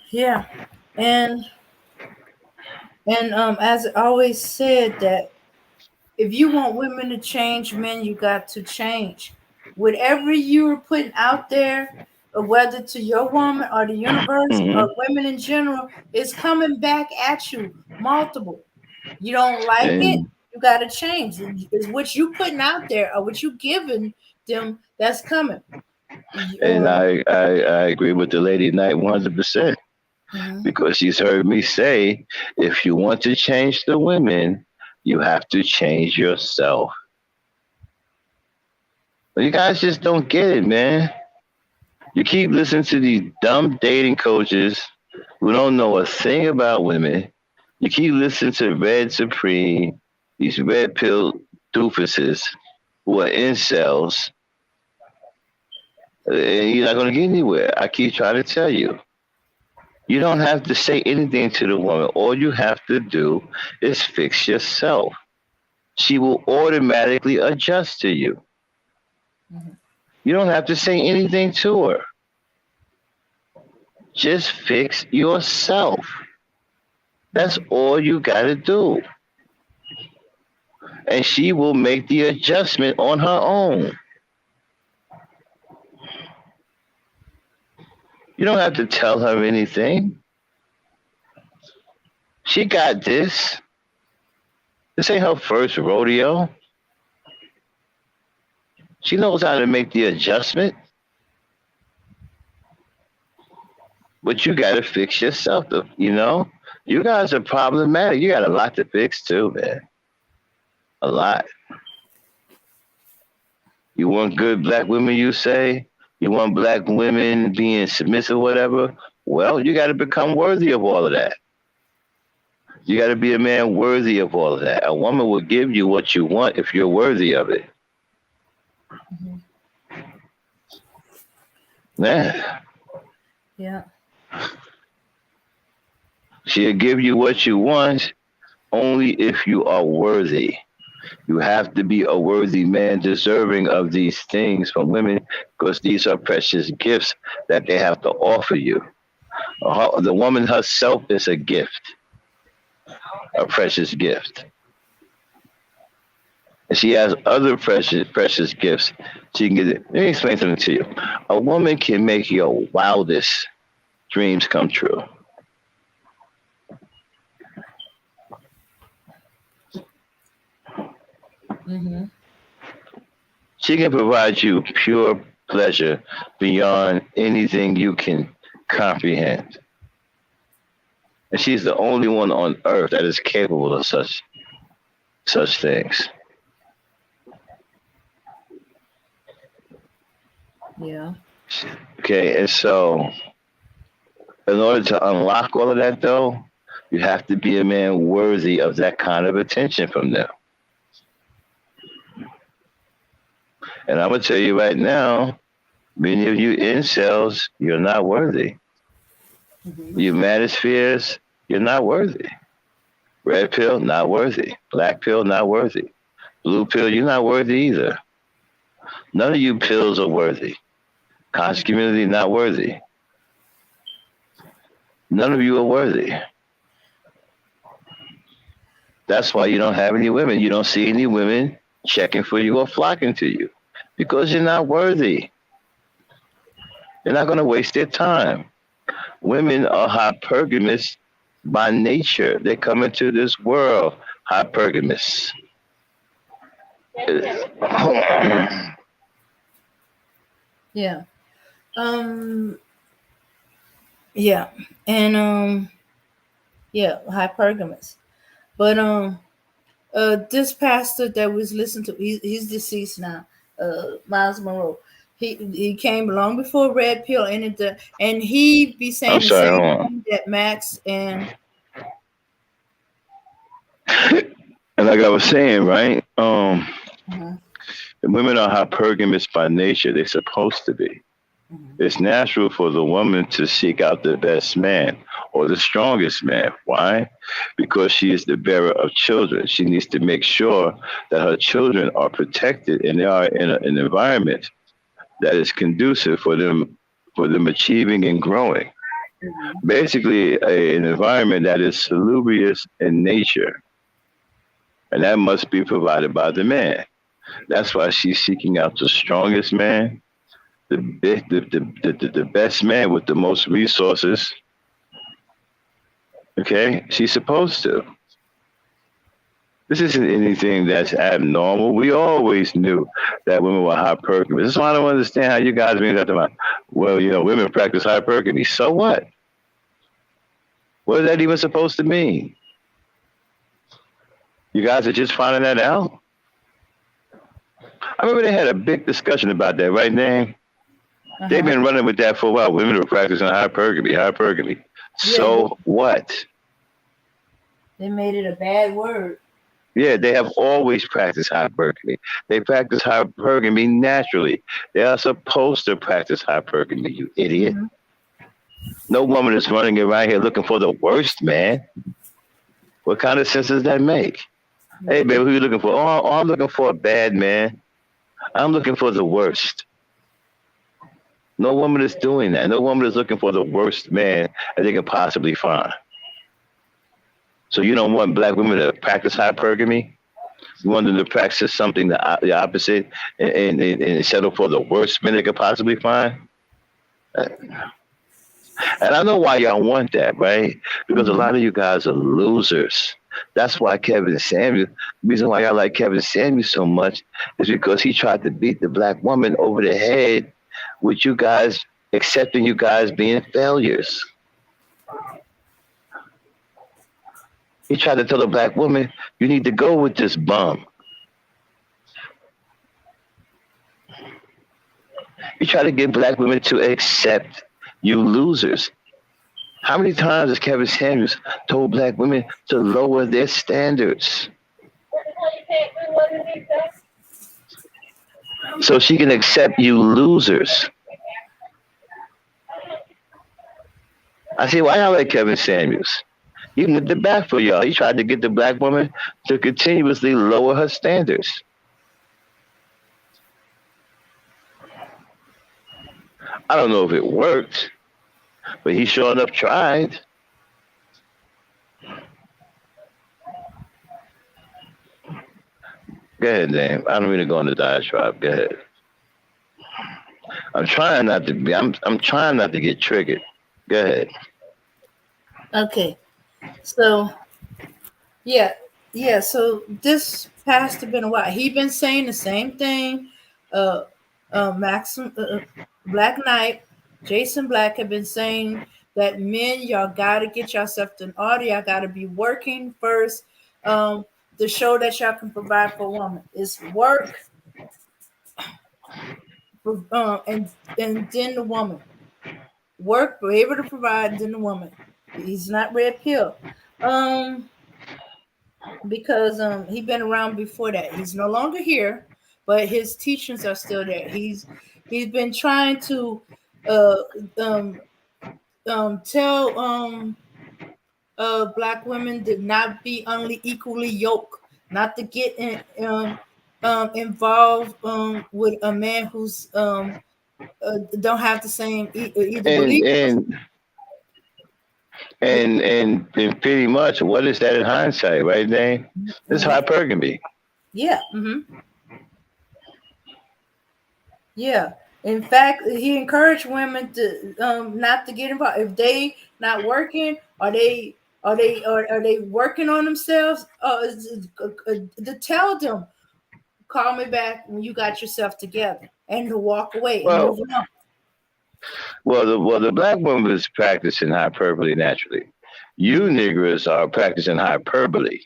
Yeah, and as I always said, that if you want women to change, men, you got to change. Whatever you are putting out there, or whether to your woman or the universe or women in general, is coming back at you multiple. You don't like it, you got to change. It's what you putting out there or what you giving them that's coming. And I agree with the lady Knight 100%. Because she's heard me say, if you want to change the women, you have to change yourself. But you guys just don't get it, man. You keep listening to these dumb dating coaches who don't know a thing about women. You keep listening to Red Supreme, these red pill doofuses who are incels. And you're not going to get anywhere. I keep trying to tell you. You don't have to say anything to the woman. All you have to do is fix yourself. She will automatically adjust to you. You don't have to say anything to her. Just fix yourself. That's all you got to do. And she will make the adjustment on her own. You don't have to tell her anything. She got this. This ain't her first rodeo. She knows how to make the adjustment. But you got to fix yourself, though, you know? You guys are problematic. You got a lot to fix, too, man. A lot. You want good black women, you say? You want black women being submissive, whatever? Well, you got to become worthy of all of that. You got to be a man worthy of all of that. A woman will give you what you want if you're worthy of it. Mm-hmm. Man. Yeah. She'll give you what you want only if you are worthy. You have to be a worthy man, deserving of these things from women, because these are precious gifts that they have to offer you. The woman herself is a gift, a precious gift. And she has other precious gifts. She can get it. Let me explain something to you. A woman can make your wildest dreams come true. Mm-hmm. She can provide you pure pleasure beyond anything you can comprehend. And she's the only one on earth that is capable of such things. Yeah. Okay, and so in order to unlock all of that, though, you have to be a man worthy of that kind of attention from them. And I'm going to tell you right now, many of you incels, you're not worthy. Mm-hmm. You manospheres, you're not worthy. Red pill, not worthy. Black pill, not worthy. Blue pill, you're not worthy either. None of you pills are worthy. Conscious community, not worthy. None of you are worthy. That's why you don't have any women. You don't see any women checking for you or flocking to you. Because you're not worthy. They're not going to waste their time. Women are hypergamous by nature. They come into this world hypergamous. Yeah. Yeah. And yeah, hypergamous. But this pastor that was listening to, he's deceased now. Miles Monroe. He came long before Red Pill ended and he be saying the same thing that Max and like I was saying, right? Women are hypergamous by nature. They're supposed to be. Mm-hmm. It's natural for the woman to seek out the best man or the strongest man. Why? Because she is the bearer of children. She needs to make sure that her children are protected and they are in an environment that is conducive for them achieving and growing. Mm-hmm. Basically, an environment that is salubrious in nature. And that must be provided by the man. That's why she's seeking out the strongest man, the best man with the most resources. Okay? She's supposed to. This isn't anything that's abnormal. We always knew that women were hypergamous. That's why I don't understand how you guys bring that about, well, you know, women practice hypergamy. So what? What is that even supposed to mean? You guys are just finding that out? I remember they had a big discussion about that, right, Dame? Uh-huh. They've been running with that for a while. Women are practicing hypergamy. Yeah. So what? They made it a bad word. Yeah, they have always practiced hypergamy. They practice hypergamy naturally. They are supposed to practice hypergamy, you idiot. Mm-hmm. No woman is running around here looking for the worst man. What kind of sense does that make? Mm-hmm. Hey, baby, who are you looking for? Oh, I'm looking for a bad man. I'm looking for the worst. No woman is doing that. No woman is looking for the worst man that they can possibly find. So you don't want black women to practice hypergamy? You want them to practice something the opposite and settle for the worst men they could possibly find? And I know why y'all want that, right? Because a lot of you guys are losers. That's why Kevin Samuels. The reason why I like Kevin Samuels so much is because he tried to beat the black woman over the head with you guys accepting you guys being failures. He tried to tell the black woman, "You need to go with this bum." He tried to get black women to accept you losers. How many times has Kevin Samuels told black women to lower their standards so she can accept you losers? I see why I like Kevin Samuels. Even at the back for y'all, he tried to get the black woman to continuously lower her standards. I don't know if it worked, but he sure enough tried. Go ahead, Dame. I don't mean to go on the diatribe. Go ahead. I'm trying not to be. I'm trying not to get triggered. Go ahead. Okay. So, yeah. So this pastor been a while. He been saying the same thing. Maxim, Black Knight, Jason Black have been saying that men, y'all got to get yourself in order. Y'all got to be working first. The show that y'all can provide for a woman is work, and then the woman. Work, be able to provide, then the woman. He's not red pill. Because he been around before that. He's no longer here, but his teachings are still there. He's been trying to tell black women to not be unequally yoked, not to get involved with a man who's don't have the same either belief. And pretty much, what is that in hindsight, right, Dane? It's hypergamy. Yeah. Mm-hmm. Yeah. In fact, he encouraged women to not to get involved. If they not working, are they working on themselves? To tell them, call me back when you got yourself together, and to walk away and move on. Well, the black woman is practicing hyperbole naturally. You niggers are practicing hyperbole.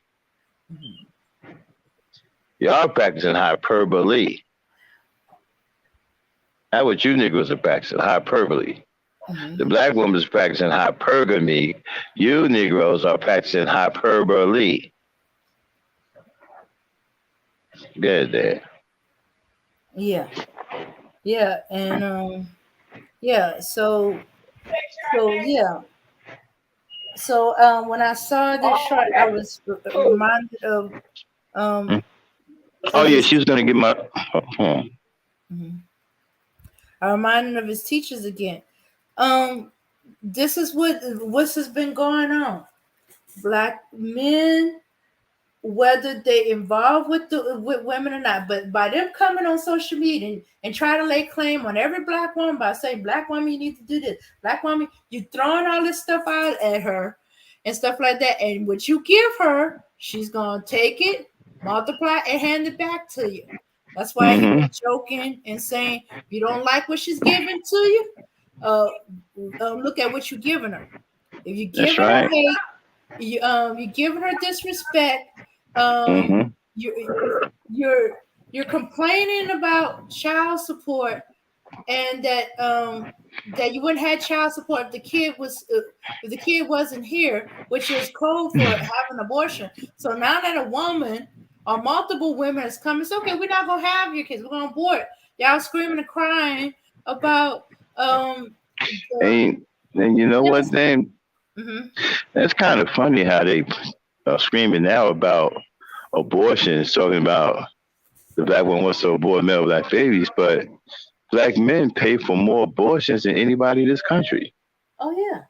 Y'all practicing hyperbole. That's what you niggers are practicing, hyperbole. Mm-hmm. The black woman is practicing hypergamy. You Negroes are practicing hyperbole. Good there. Yeah. And yeah, so yeah. So when I saw this short, I was reminded of oh yeah, she was gonna get my mm-hmm. I reminded of his teachers again. This is what has been going on. Black men, whether they involved with women or not, but by them coming on social media and try to lay claim on every black woman by saying, black woman, you need to do this. Black woman, you throwing all this stuff out at her and stuff like that. And what you give her, she's going to take it, multiply, and hand it back to you. That's why he was joking and saying, if you don't like what she's giving to you, look at what you're giving her. If you give her hate, you're giving her disrespect. You're complaining about child support, and that you wouldn't have child support if the kid wasn't here, which is code for having an abortion. So now that a woman or multiple women is coming, it's okay, we're not gonna have your kids, we're gonna abort. Y'all screaming and crying about and you know what, Dame? That's kind of funny how they are screaming now about abortions, talking about the black woman wants to abort male black babies, but black men pay for more abortions than anybody in this country. Oh yeah,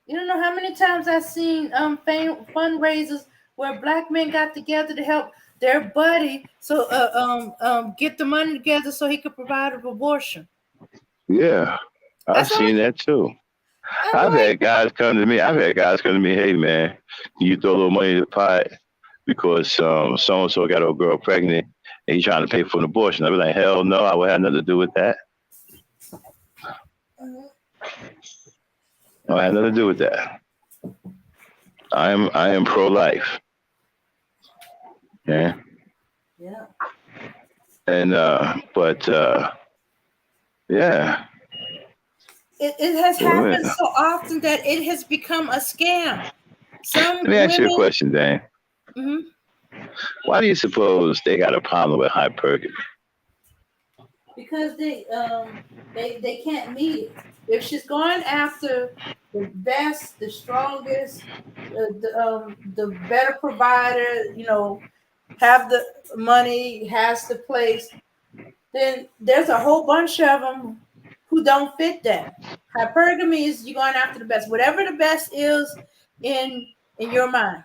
you don't know how many times I've seen fundraisers where black men got together to help their buddy get the money together so he could provide an abortion. Yeah, I've seen that too. I've had guys come to me. Hey man, can you throw a little money in the pot because so and so got a girl pregnant and he's trying to pay for an abortion. I be like, hell no, I would have nothing to do with that. I have nothing to do with that. I am pro-life. Yeah. Yeah. And yeah. It has happened so often that it has become a scam. Let me ask you a question, Dan. Mm-hmm. Why do you suppose they got a problem with hypergamy? Because they can't meet it. If she's going after the best, the strongest, the better provider, have the money, has the place, then there's a whole bunch of them who don't fit that. Hypergamy is you're going after the best, whatever the best is in your mind.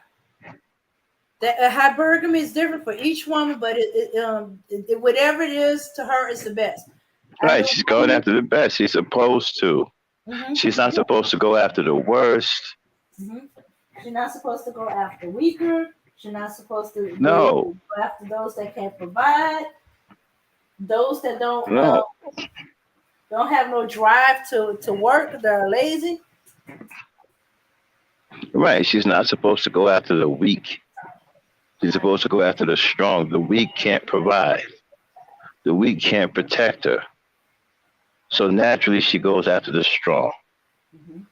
That hypergamy is different for each woman, but it whatever it is to her is the best. Right, she's going after the best. She's supposed to. Mm-hmm. She's not supposed to go after the worst. Mm-hmm. She's not supposed to go after weaker. She's not supposed to go after those that can't provide, those that don't have no drive to work. They're lazy. Right, she's not supposed to go after the weak. She's supposed to go after the strong. The weak can't provide. The weak can't protect her. So naturally, she goes after the strong. Mm-hmm.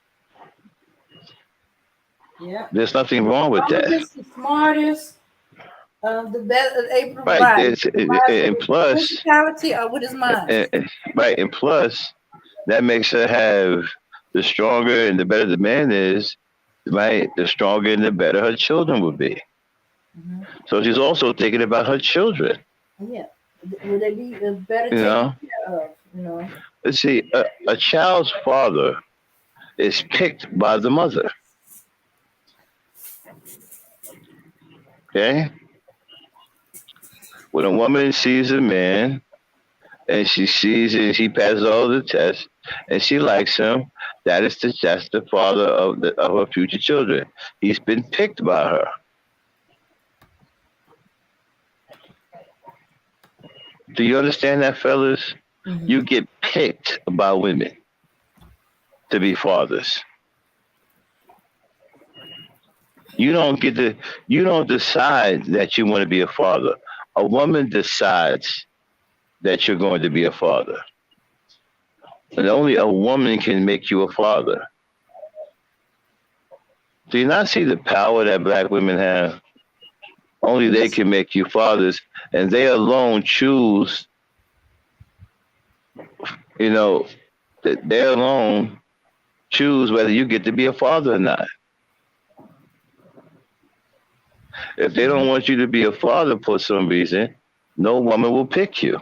Yeah. There's nothing wrong with that. The smartest, the better able to provide. Right, and plus, physicality or with his mind. Right, and plus, that makes her have the stronger and the better the man is. Right, the stronger and the better her children will be. Mm-hmm. So she's also thinking about her children. Yeah, would they be better taken care of? Let's see, a child's father is picked by the mother. Okay? When a woman sees a man and she sees it, she passes all the tests and she likes him, that's the father of her future children. He's been picked by her. Do you understand that, fellas? Mm-hmm. You get picked by women to be fathers. You don't decide that you want to be a father. A woman decides that you're going to be a father. And only a woman can make you a father. Do you not see the power that black women have? Only they can make you fathers, and they alone choose, that they alone choose whether you get to be a father or not. If they don't want you to be a father for some reason, no woman will pick you.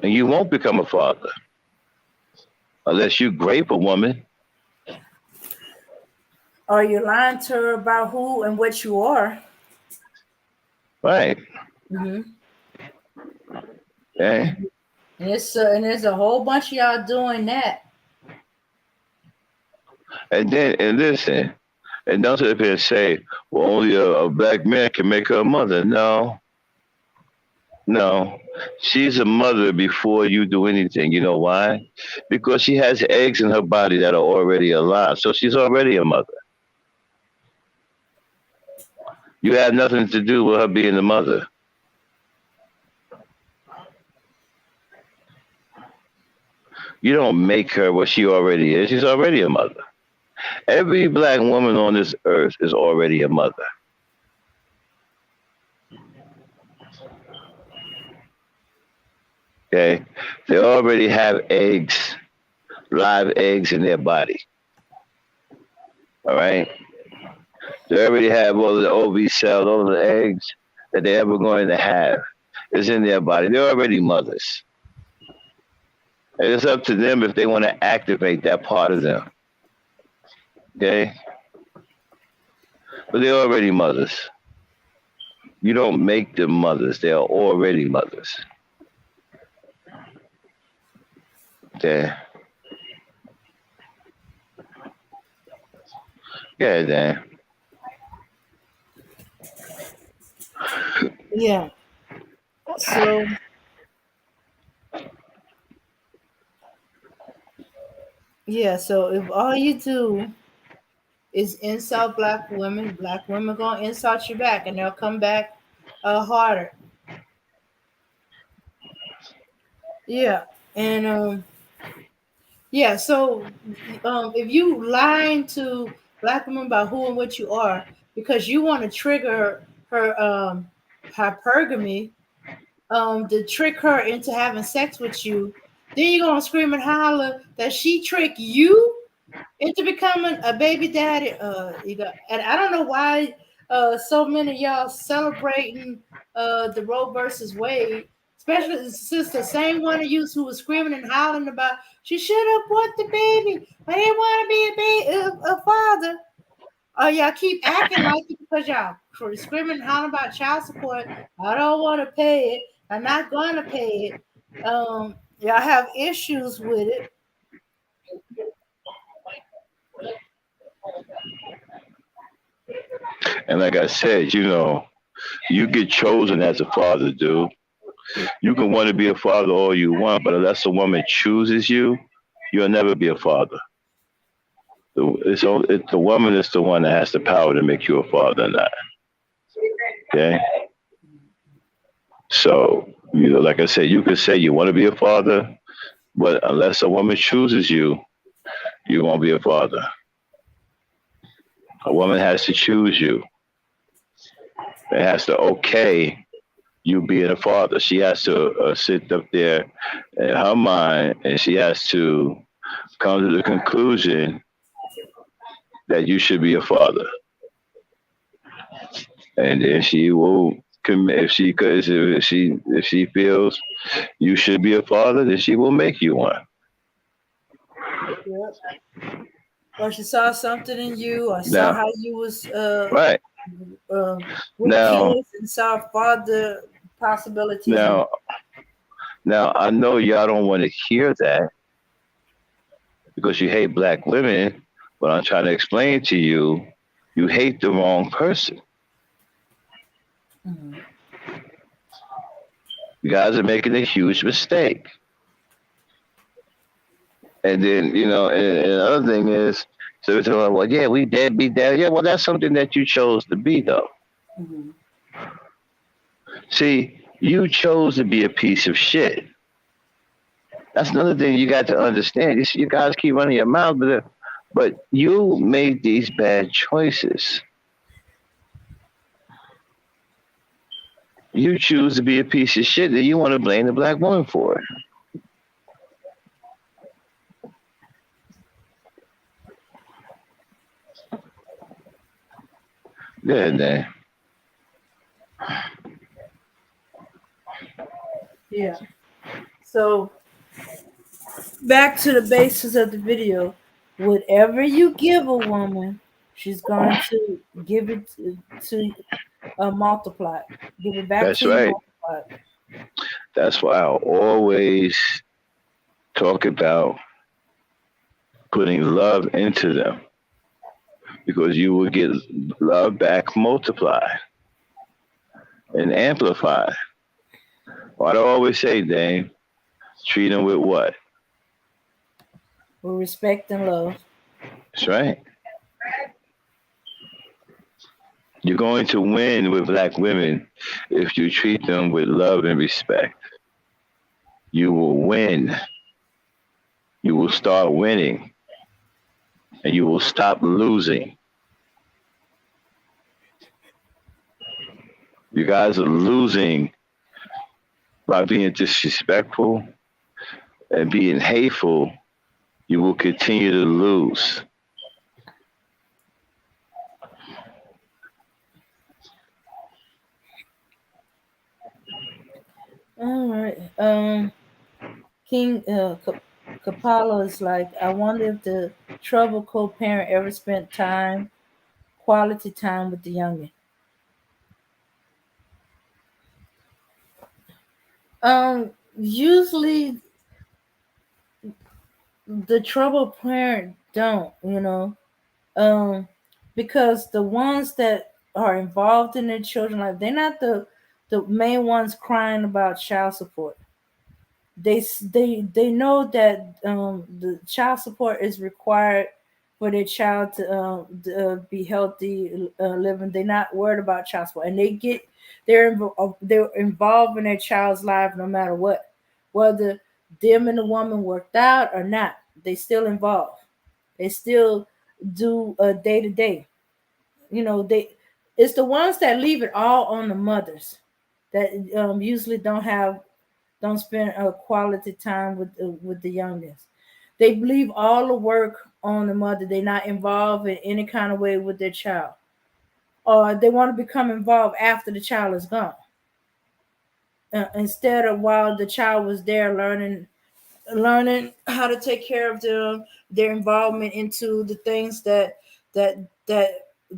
And you won't become a father. Unless you grape a woman. Or you're lying to her about who and what you are. Right. Mm-hmm. Okay. And there's a whole bunch of y'all doing that. And listen, and don't sit up here and say, well, only a black man can make her a mother. No. She's a mother before you do anything. You know why? Because she has eggs in her body that are already alive. So she's already a mother. You have nothing to do with her being a mother. You don't make her what she already is. She's already a mother. Every black woman on this earth is already a mother. Okay? They already have eggs, live eggs in their body. All right? They already have all of the OV cells, all of the eggs that they're ever going to have is in their body. They're already mothers. And it's up to them if they want to activate that part of them. Okay? But they're already mothers. You don't make them mothers. They are already mothers. Okay? Yeah, Dan. Yeah. So yeah, so if all you do is insult black women gonna insult you back, and they'll come back harder. Yeah, and yeah. So if you lying to black women about who and what you are because you want to trigger her hypergamy, to trick her into having sex with you, then you're gonna scream and holler that she tricked you into becoming a baby daddy. And I don't know why so many of y'all celebrating the Roe versus Wade, especially since the same one of you who was screaming and hollering about she should have bought the baby. I didn't want to be a father. Y'all keep acting like it because y'all screaming and hollering about child support. I don't want to pay it. I'm not going to pay it. Y'all have issues with it. And like I said, you get chosen as a father, dude. You can want to be a father all you want, but unless a woman chooses you, you'll never be a father. The woman is the one that has the power to make you a father or not. Okay? So, like I said, you could say you want to be a father, but unless a woman chooses you, you won't be a father. A woman has to choose you. It has to okay you being a father. She has to sit up there in her mind and she has to come to the conclusion that you should be a father. And then she will commit if she feels you should be a father, then she will make you one. Yep. Or she saw something in you, or saw Now, how you was right with now, kids, and saw father possibilities. now, now, I know y'all don't want to hear that because you hate black women, but I'm trying to explain to you, you hate the wrong person. Mm-hmm. You guys are making a huge mistake. And then, and another thing is, so it's like, well, yeah, we deadbeat dad. Yeah, well, that's something that you chose to be, though. Mm-hmm. See, you chose to be a piece of shit. That's another thing you got to understand. You guys keep running your mouth, but you made these bad choices. You choose to be a piece of shit, and you want to blame the black woman for it. Yeah, man. Yeah. So back to the basis of the video. Whatever you give a woman, she's going to give it to multiply. Give it back That's to you right. multiplied. That's why I always talk about putting love into them because you will get love back multiplied and amplified. Why do I always say, Dame, treat them with what? With respect and love. That's right. You're going to win with black women if you treat them with love and respect. You will win. You will start winning. And you will stop losing. You guys are losing by being disrespectful and being hateful. You will continue to lose. All right. King Kapala is like, I wonder if the troubled co-parent ever spent quality time with the youngin. Usually the troubled parent don't. because the ones that are involved in their children's life, they're not the main ones crying about child support. They know that the child support is required for their child to be healthy living. They're not worried about child support, and they're involved in their child's life no matter what, whether them and the woman worked out or not. They still involved. They still do day to day. It's the ones that leave it all on the mothers that usually don't spend quality time with the youngest. They leave all the work on the mother. They're not involved in any kind of way with their child, or they want to become involved after the child is gone, instead of while the child was there learning how to take care of them. Their involvement into the things that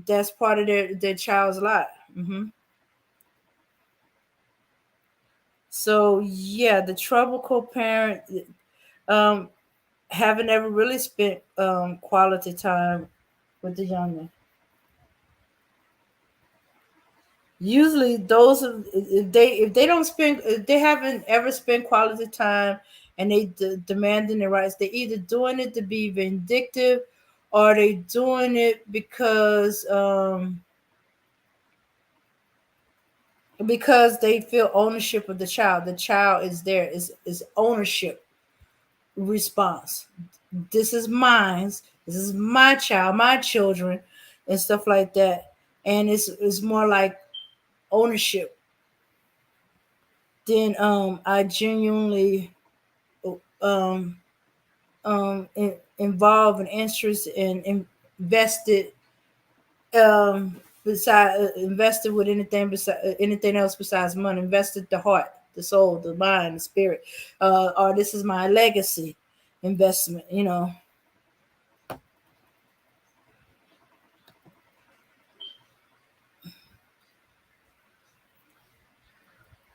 that's part of their child's life. So yeah, the trouble co-parent, haven't ever really spent quality time with the youngin. Usually, if they don't spend, if they haven't ever spent quality time, and they demanding their rights, they either doing it to be vindictive, or they doing it because they feel ownership of the child. The child is there, is ownership response. This is mine. This is my child, my children, and stuff like that. And it's more like ownership. Then I genuinely involved in interest and invested invested with anything else besides money. Invested the heart, the soul, the mind, the spirit. Or this is my legacy investment,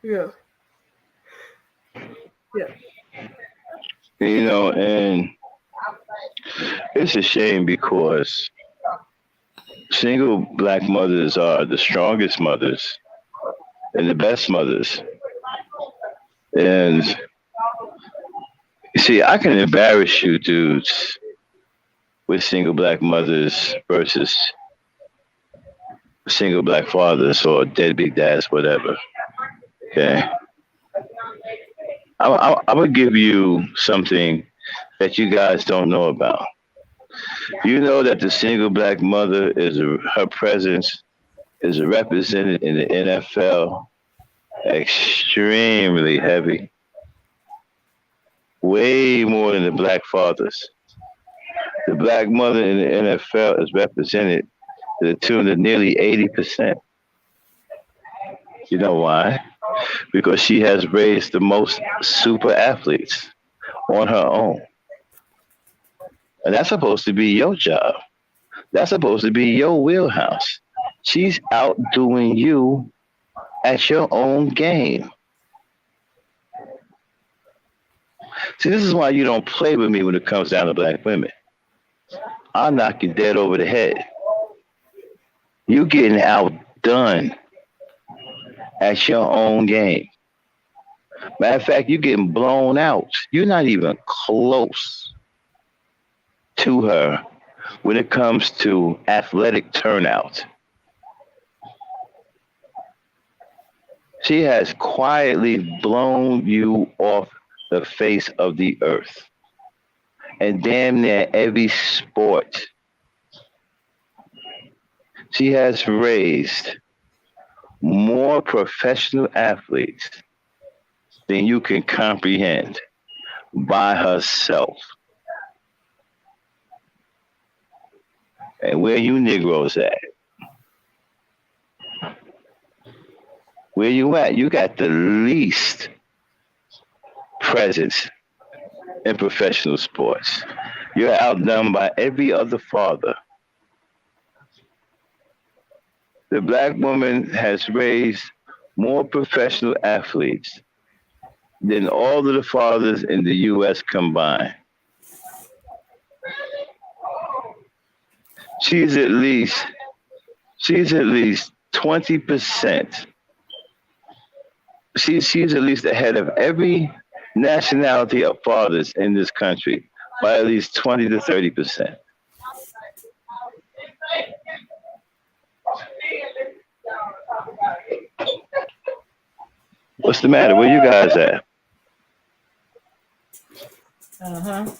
Yeah. And it's a shame because single black mothers are the strongest mothers and the best mothers. And you see, I can embarrass you dudes with single black mothers versus single black fathers or deadbeat dads, whatever. Okay. I'm gonna give you something that you guys don't know about. You know that the single black mother her presence is represented in the NFL extremely heavy, way more than the black fathers. The black mother in the NFL is represented to the tune of nearly 80%. You know why? Because she has raised the most super athletes on her own. And that's supposed to be your job. That's supposed to be your wheelhouse. She's outdoing you at your own game. See, this is why you don't play with me when it comes down to black women. I'll knock you dead over the head. You getting outdone at your own game. Matter of fact, you're getting blown out. You're not even close to her when it comes to athletic turnout. She has quietly blown you off the face of the earth. And damn near every sport. She has raised more professional athletes than you can comprehend by herself. And where you Negroes at? Where you at? You got the least presence in professional sports. You're outdone by every other father. The black woman has raised more professional athletes than all of the fathers in the U.S. combined. She's at least She's at least 20%. She's at least ahead of every nationality of fathers in this country by at least 20 to 30%. What's the matter? Where you guys at? Uh-huh.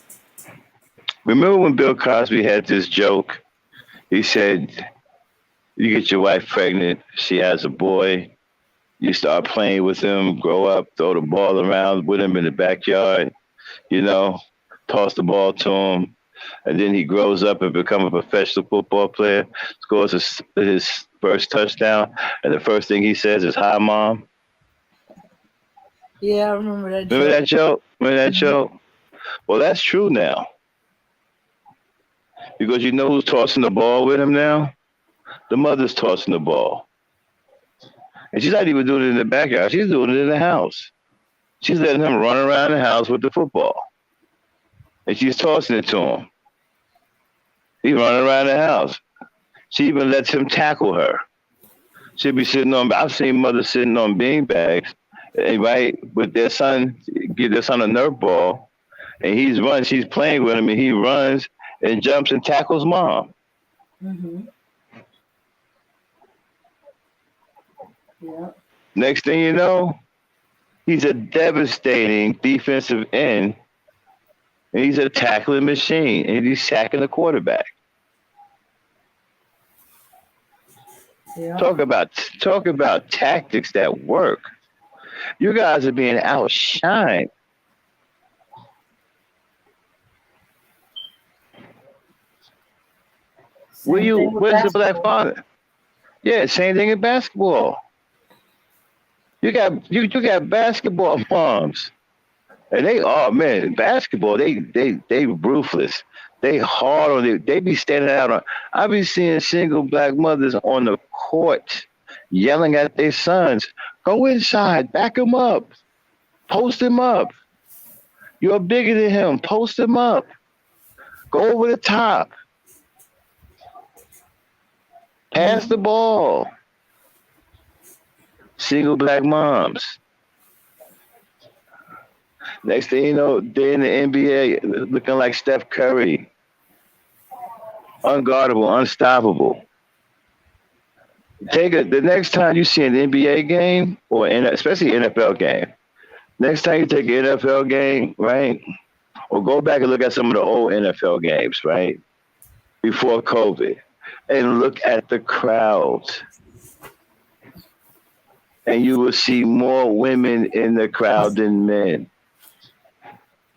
Remember when Bill Cosby had this joke? He said, you get your wife pregnant, she has a boy, you start playing with him, grow up, throw the ball around with him in the backyard, toss the ball to him, and then he grows up and becomes a professional football player, scores his first touchdown, and the first thing he says is, "Hi, Mom." Yeah, I remember that. Remember that joke? Remember that joke? Well, that's true now. Because you know who's tossing the ball with him now? The mother's tossing the ball. And she's not even doing it in the backyard. She's doing it in the house. She's letting him run around the house with the football. And she's tossing it to him. He's running around the house. She even lets him tackle her. She'll be sitting on, I've seen mothers sitting on beanbags, right, with their son, give their son a Nerf ball, and she's playing with him, and he runs and jumps and tackles Mom. Mm-hmm. Yeah. Next thing you know, he's a devastating defensive end, and he's a tackling machine, and he's sacking the quarterback. Yeah. Talk about tactics that work. You guys are being outshined. Where's the black father? Yeah, same thing in basketball. You got basketball moms, and basketball they ruthless. They hard on it. They be standing out on. I be seeing single black mothers on the court yelling at their sons, "Go inside, back him up, post him up. You're bigger than him. Post him up. Go over the top. Pass the ball." Single black moms. Next thing you know, they're in the NBA looking like Steph Curry. Unguardable, unstoppable. The next time you see an NBA game, or especially NFL game, next time you take an NFL game, right? Or go back and look at some of the old NFL games, right? Before COVID. And look at the crowds. And you will see more women in the crowd than men.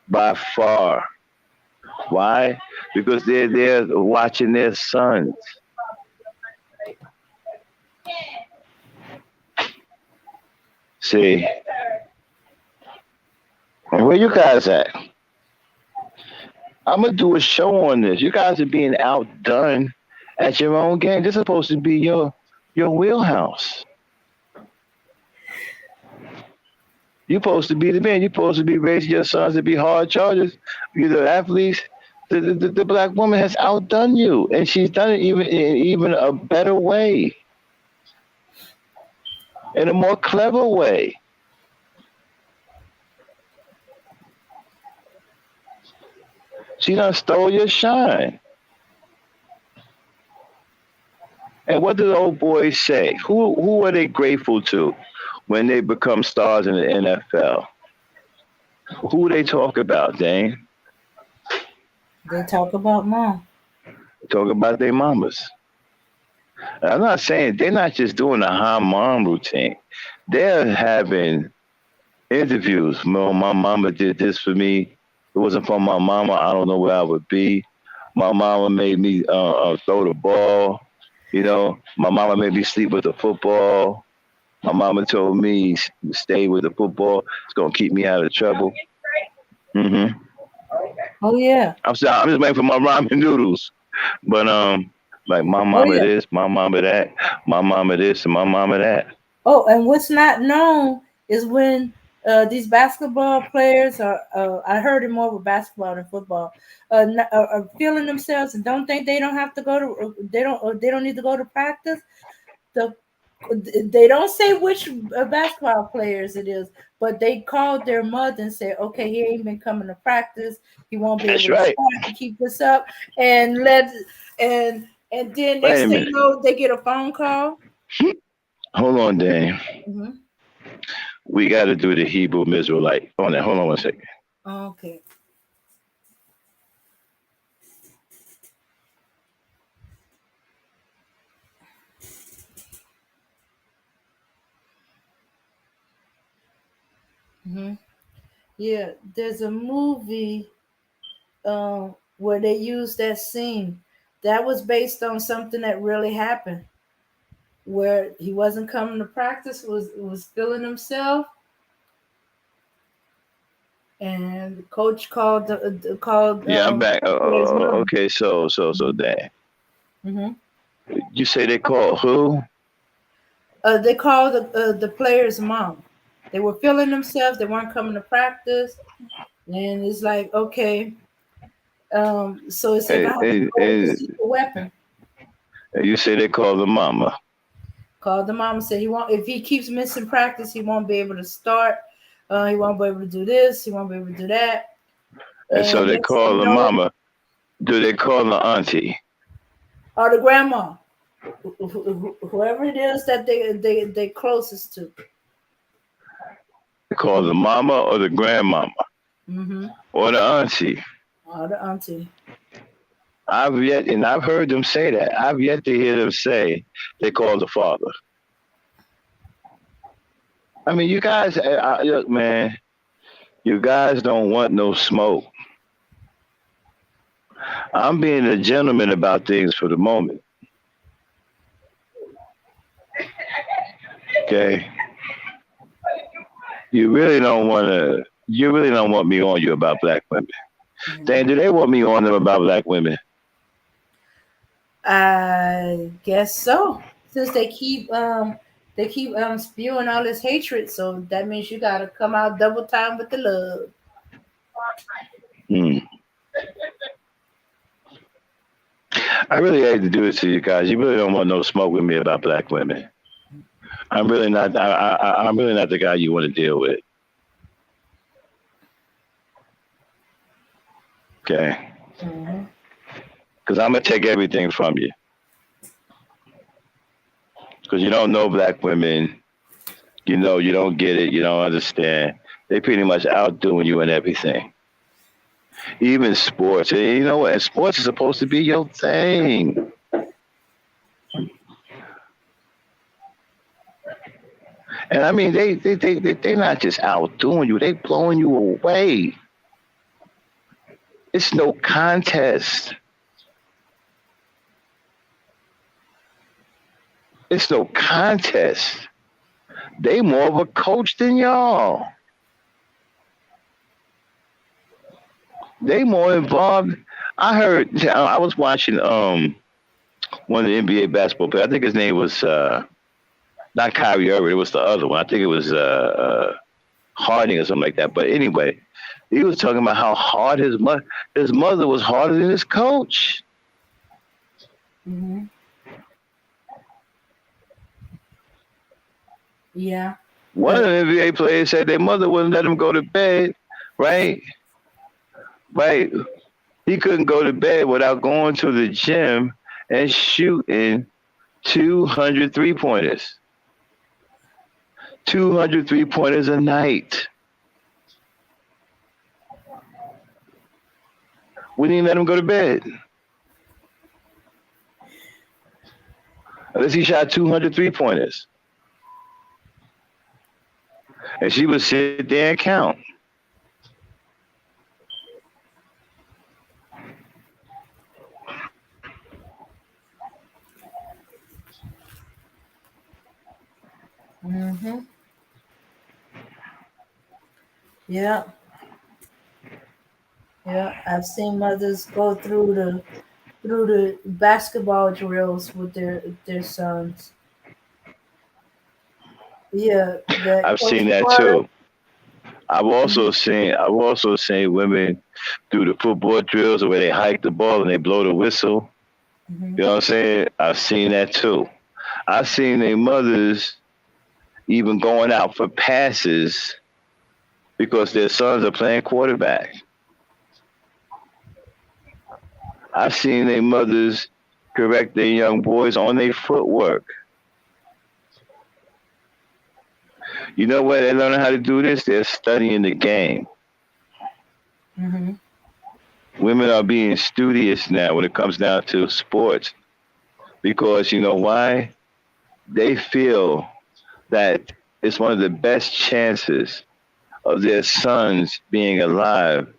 By far. Why? Because they're there watching their sons. See? And where you guys at? I'm going to do a show on this. You guys are being outdone at your own game. This is supposed to be your wheelhouse. You're supposed to be the man. You're supposed to be raising your sons to be hard chargers. You're the athletes. The black woman has outdone you, and she's done it even a better way, in a more clever way. She done stole your shine. And what do the old boys say? Who are they grateful to when they become stars in the NFL? Who they talk about, Dane? They talk about Mom. They talk about their mamas. And I'm not saying they're not just doing the hi mom routine. They're having interviews. My mama did this for me. If it wasn't for my mama, I don't know where I would be. My mama made me throw the ball. My mama made me sleep with the football. My mama told me stay with the football. It's gonna keep me out of trouble. Mm-hmm. Oh yeah. I'm just waiting for my ramen noodles. But like my mama this, my mama that, my mama this, and my mama that. Oh, and what's not known is when these basketball players are. I heard it more with basketball than football. Are feeling themselves and don't think they don't have to go to. They don't need to go to practice. The they don't say which basketball players it is, but they called their mother and said, "Okay, he ain't been coming to practice. He won't be That's able to right. start to keep this up." And and then Wait next a thing you minute. know, they get a phone call. Hold on, Dan. Mhm. We got to do the Hebrew Israelite. Hold on 1 second. Okay. Hmm. Yeah, there's a movie where they used that scene that was based on something that really happened, where he wasn't coming to practice, was feeling himself, and the coach called Yeah, I'm back. his mom. Okay, so Dan, Hmm. you say they called who? They called the player's mom. They were feeling themselves. They weren't coming to practice, and it's like, okay. So it's if I And, have to and, go with the and secret weapon. you say they called the mama. Called the mom and said he won't, if he keeps missing practice, he won't be able to start. He won't be able to do this. He won't be able to do that. And so And they next thing call you the know, mama. Do they call the auntie? or the grandma, whoever it is that they closest to. They call the mama or the grandmama Mm-hmm. or the auntie. Or the auntie. I've heard them say that. I've yet to hear them say they call the father. I mean, you guys, look, man, you guys don't want no smoke. I'm being a gentleman about things for the moment. Okay. You really don't want to. You really don't want me on you about black women. Dan, do they want me on them about black women? I guess so. Since they keep spewing all this hatred, so that means you gotta come out double time with the love. Hmm. I really hate to do it to you guys. You really don't want no smoke with me about black women. I'm really not. I'm really not the guy you want to deal with. Okay. Mm-hmm. Because I'm gonna take everything from you. Because you don't know black women. You know you don't get it. You don't understand. They pretty much outdoing you in everything. Even sports. And you know what? And sports is supposed to be your thing. And I mean, they're not just outdoing you. They blowing you away. It's no contest. It's no contest. They more of a coach than y'all. They more involved. I heard. I was watching one of the NBA basketball players. I think his name was not Kyrie Irving. It was the other one. I think it was Harding or something like that. But anyway, he was talking about how hard his mother was harder than his coach. Mm-hmm. Yeah. One of the NBA players said their mother wouldn't let him go to bed, right? Right. He couldn't go to bed without going to the gym and shooting 200 3-pointers. 200 3-pointers a night. Wouldn't even let him go to bed. Unless he shot 200 3-pointers. And she would sit there and count. Mm-hmm. Yeah. Yeah. I've seen mothers go through the basketball drills with their sons. Yeah. That I've Coach seen that Carter. too. I've also seen women do the football drills where they hike the ball and they blow the whistle. Mm-hmm. You know what I'm saying? I've seen that too. I've seen their mothers even going out for passes because their sons are playing quarterback. I've seen their mothers correct their young boys on their footwork. You know where they're learning how to do this? They're studying the game. Mm-hmm. Women are being studious now when it comes down to sports because you know why? They feel that it's one of the best chances of their sons being alive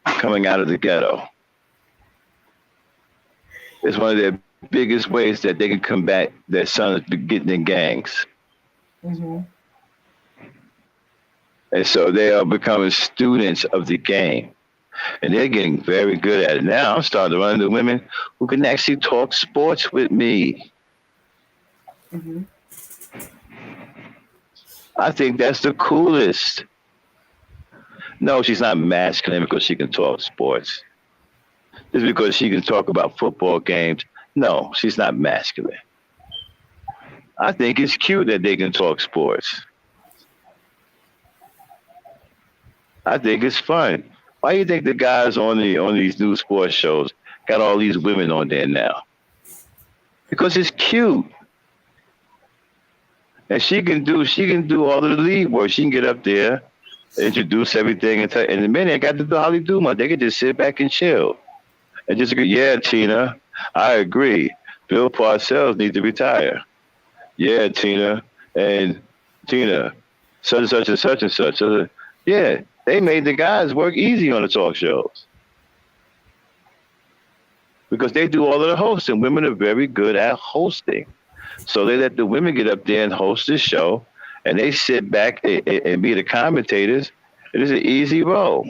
coming out of the ghetto. It's one of their biggest ways that they can combat their sons getting in gangs. Mm-hmm. And so they are becoming students of the game. And they're getting very good at it. Now I'm starting to run into women who can actually talk sports with me. Mm-hmm. I think that's the coolest. No, she's not masculine because she can talk sports. Just because she can talk about football games. No, she's not masculine. I think it's cute that they can talk sports. I think it's fun. Why do you think the guys on these new sports shows got all these women on there now? Because it's cute. And she can do all of the lead work. She can get up there, introduce everything, and the minute I got to do how they do much, they can just sit back and chill. And just go, yeah, Tina, I agree. Bill Parcells needs to retire. Yeah, Tina, and Tina, such and such and such and such. So, yeah, they made the guys work easy on the talk shows. Because they do all of the hosting. Women are very good at hosting. So they let the women get up there and host the show, and they sit back and be the commentators. It is an easy role.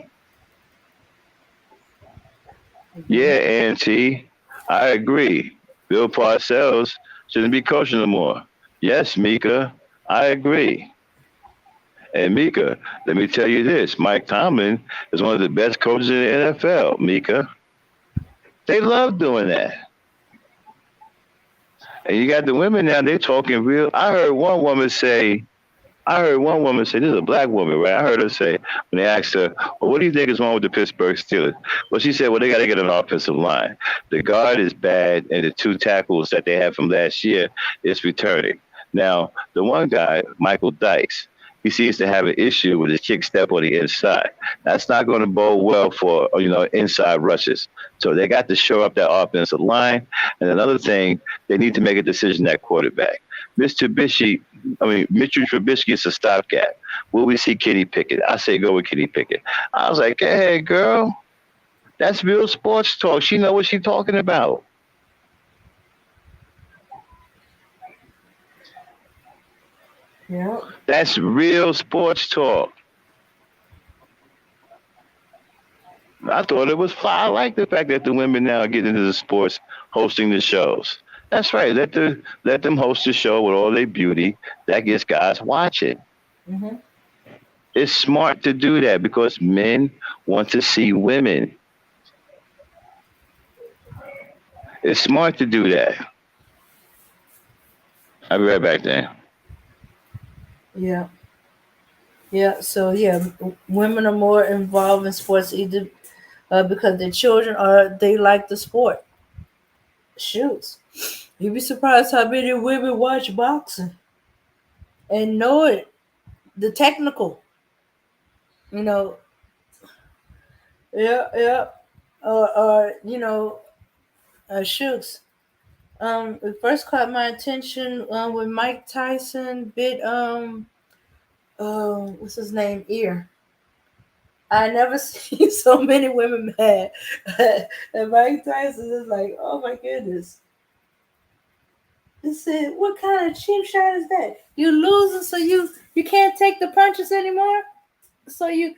Yeah, Auntie, I agree. Bill Parcells shouldn't be coaching no more. Yes, Mika, I agree. And Mika, let me tell you this. Mike Tomlin is one of the best coaches in the NFL, Mika. They love doing that. And you got the women now, they're talking real. I heard one woman say, this is a black woman, right? I heard her say, when they asked her, well, what do you think is wrong with the Pittsburgh Steelers? Well, she said, well, they got to get an offensive line. The guard is bad, and the two tackles that they had from last year is returning. Now, the one guy, Michael Dykes, he seems to have an issue with his kick step on the inside. That's not going to bode well for, inside rushes. So they got to shore up that offensive line. And another thing, they need to make a decision at quarterback. Mitchell Trubisky is a stopgap. Will we see Kenny Pickett? I say go with Kenny Pickett. I was like, hey, girl, that's real sports talk. She know what she's talking about. Yeah. That's real sports talk. I thought it was fine. I like the fact that the women now are getting into the sports, hosting the shows. That's right. Let them host the show with all their beauty. That gets guys watching. Mm-hmm. It's smart to do that because men want to see women. It's smart to do that. I'll be right back then. Yeah. Yeah. So women are more involved in sports either because their children they like the sport. Shoots. You'd be surprised how many women watch boxing and know it, the technical. Yeah. Shoots. It first caught my attention when Mike Tyson bit what's his name, ear. I never seen so many women mad. And Mike Tyson is like, oh my goodness. He said, what kind of cheap shot is that? You losing so you can't take the punches anymore? So you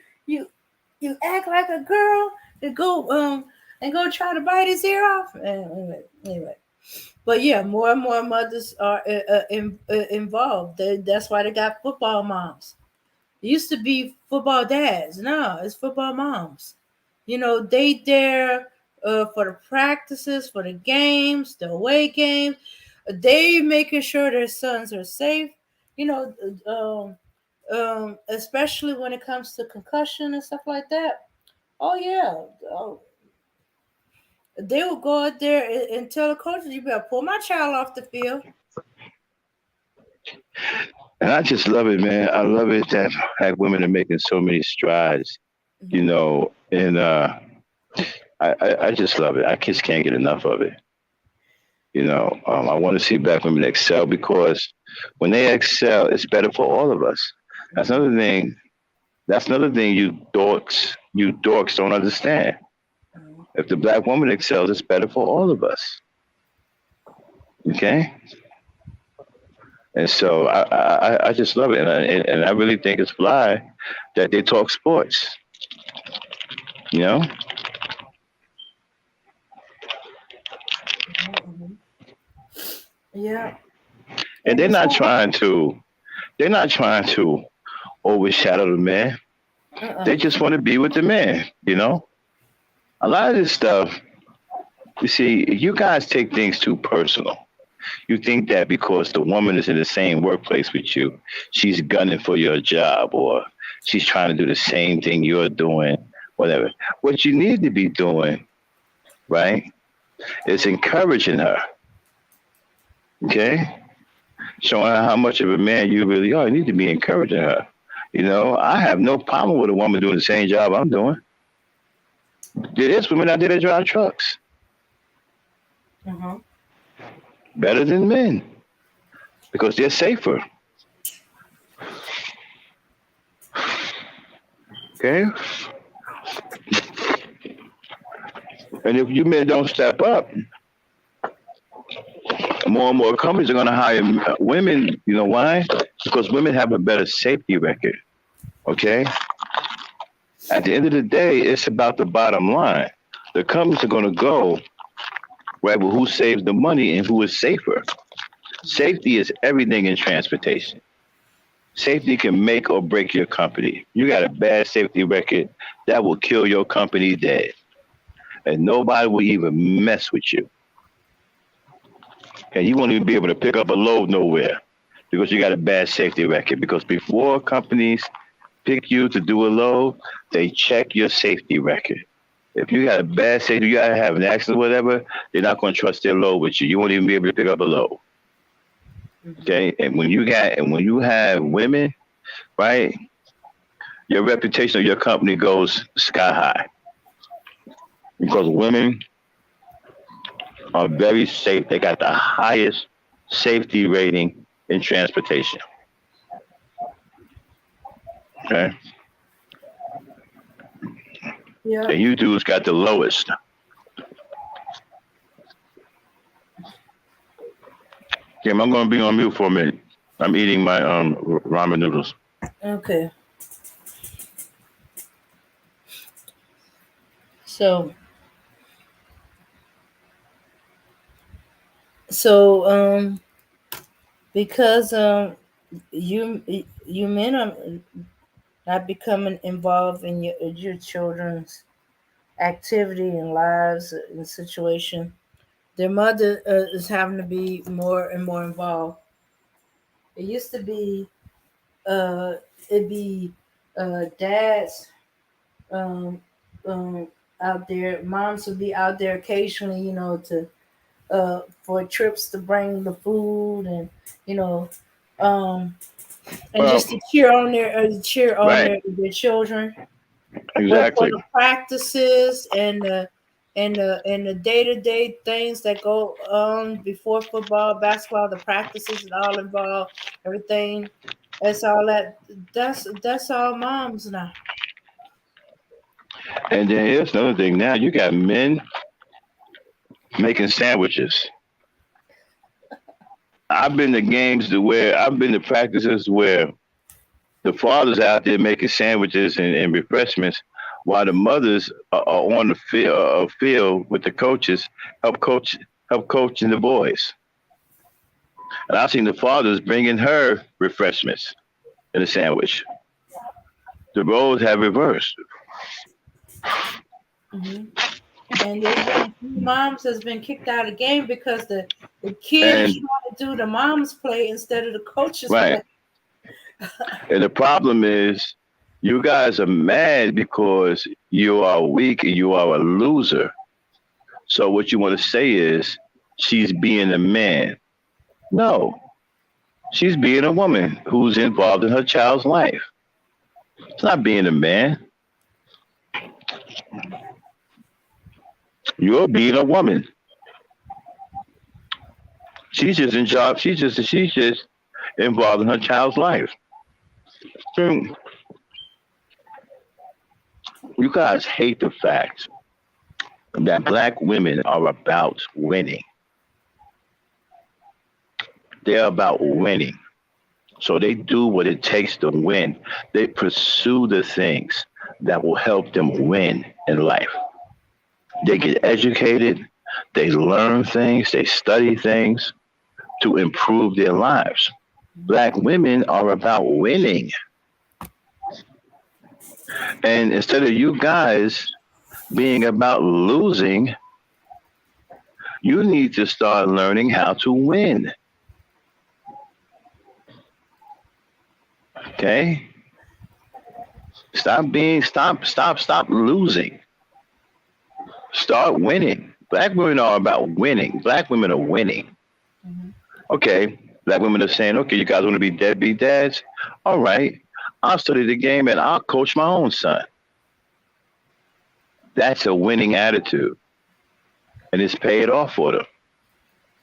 act like a girl and go try to bite his ear off? Anyway. But yeah, more and more mothers are involved. That's why they got football moms. It used to be football dads. No, it's football moms. They there for the practices, for the games, the away games. They making sure their sons are safe. You know, especially when it comes to concussion and stuff like that. Oh yeah, oh, they will go out there and tell the coaches, "You better pull my child off the field." And I just love it, man. I love it that black women are making so many strides, and I just love it. I just can't get enough of it. I want to see black women excel because when they excel, it's better for all of us. That's another thing. That's another thing you dorks don't understand. If the black woman excels, it's better for all of us. Okay? And so I just love it. And I really think it's fly that they talk sports. You know? Yeah. And they're not trying to overshadow the man. They just want to be with the man, A lot of this stuff, you see, you guys take things too personal. You think that because the woman is in the same workplace with you, she's gunning for your job or she's trying to do the same thing you're doing, whatever. What you need to be doing, right, is encouraging her. Okay? Showing her how much of a man you really are. You need to be encouraging her. I have no problem with a woman doing the same job I'm doing. There's women out there that drive trucks. Uh-huh. Better than men. Because they're safer. Okay? And if you men don't step up, more and more companies are going to hire women. You know why? Because women have a better safety record. Okay? At the end of the day, it's about the bottom line. The companies are going to go right with who saves the money and who is safer. Safety is everything in transportation. Safety can make or break your company. You got a bad safety record, that will kill your company dead. And nobody will even mess with you. And you won't even be able to pick up a load nowhere because you got a bad safety record. Because before companies pick you to do a load, they check your safety record. If you got a bad safety, you gotta have an accident or whatever, they're not going to trust their load with you. You won't even be able to pick up a load. Okay, and when you have women, right, your reputation of your company goes sky high because women are very safe. They got the highest safety rating in transportation. Okay. Yeah. And you dudes got the lowest. Kim, I'm going to be on mute for a minute. I'm eating my ramen noodles. Okay. So because you men are not becoming involved in your children's activity and lives and situation, their mother is having to be more and more involved. It used to be it'd be dads um, out there, moms would be out there occasionally, to for trips to bring the food and you know um and just to cheer on right. their children. But for Exactly. the practices and the day-to-day things that go on before football, basketball, the practices and all involved, everything, that's all that's all moms now. And then here's another thing. Now you got men making sandwiches. I've been to practices where the fathers out there making sandwiches and refreshments while the mothers are on the field with the coaches, help coaching the boys. And I've seen the fathers bringing her refreshments in a sandwich. The roles have reversed. Mm-hmm. And there's been a few moms that's been kicked out of the game because the kid is And trying to do the mom's play instead of the coach's right. play. And the problem is you guys are mad because you are weak and you are a loser. So what you want to say is she's being a man. No, she's being a woman who's involved in her child's life. It's not being a man. You're being a woman. She's just in job. She's just involved in her child's life. So you guys hate the fact that black women are about winning. They're about winning. So they do what it takes to win. They pursue the things that will help them win in life. They get educated, they learn things, they study things to improve their lives. Black women are about winning. And instead of you guys being about losing, you need to start learning how to win. Okay? Stop losing. Start winning. Black women are about winning. Black women are winning. Mm-hmm. Okay. Black women are saying, okay, you guys want to be deadbeat dads? All right. I'll study the game and I'll coach my own son. That's a winning attitude. And it's paid off for them.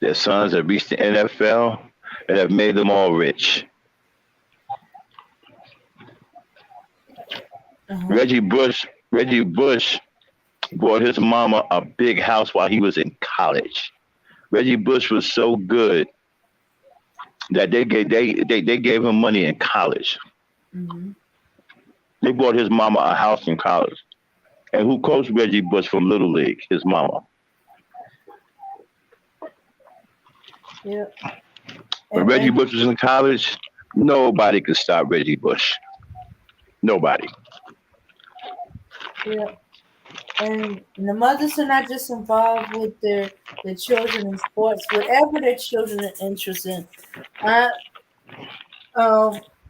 Their sons have reached the NFL and have made them all rich. Uh-huh. Reggie Bush bought his mama a big house while he was in college. Reggie Bush was so good that they gave him money in college. Mm-hmm. They bought his mama a house in college. And who coached Reggie Bush from Little League? His mama. Yeah. When Reggie Bush was in college, nobody could stop Reggie Bush. Nobody. Yeah. And the mothers are not just involved with their children in sports, whatever their children are interested in.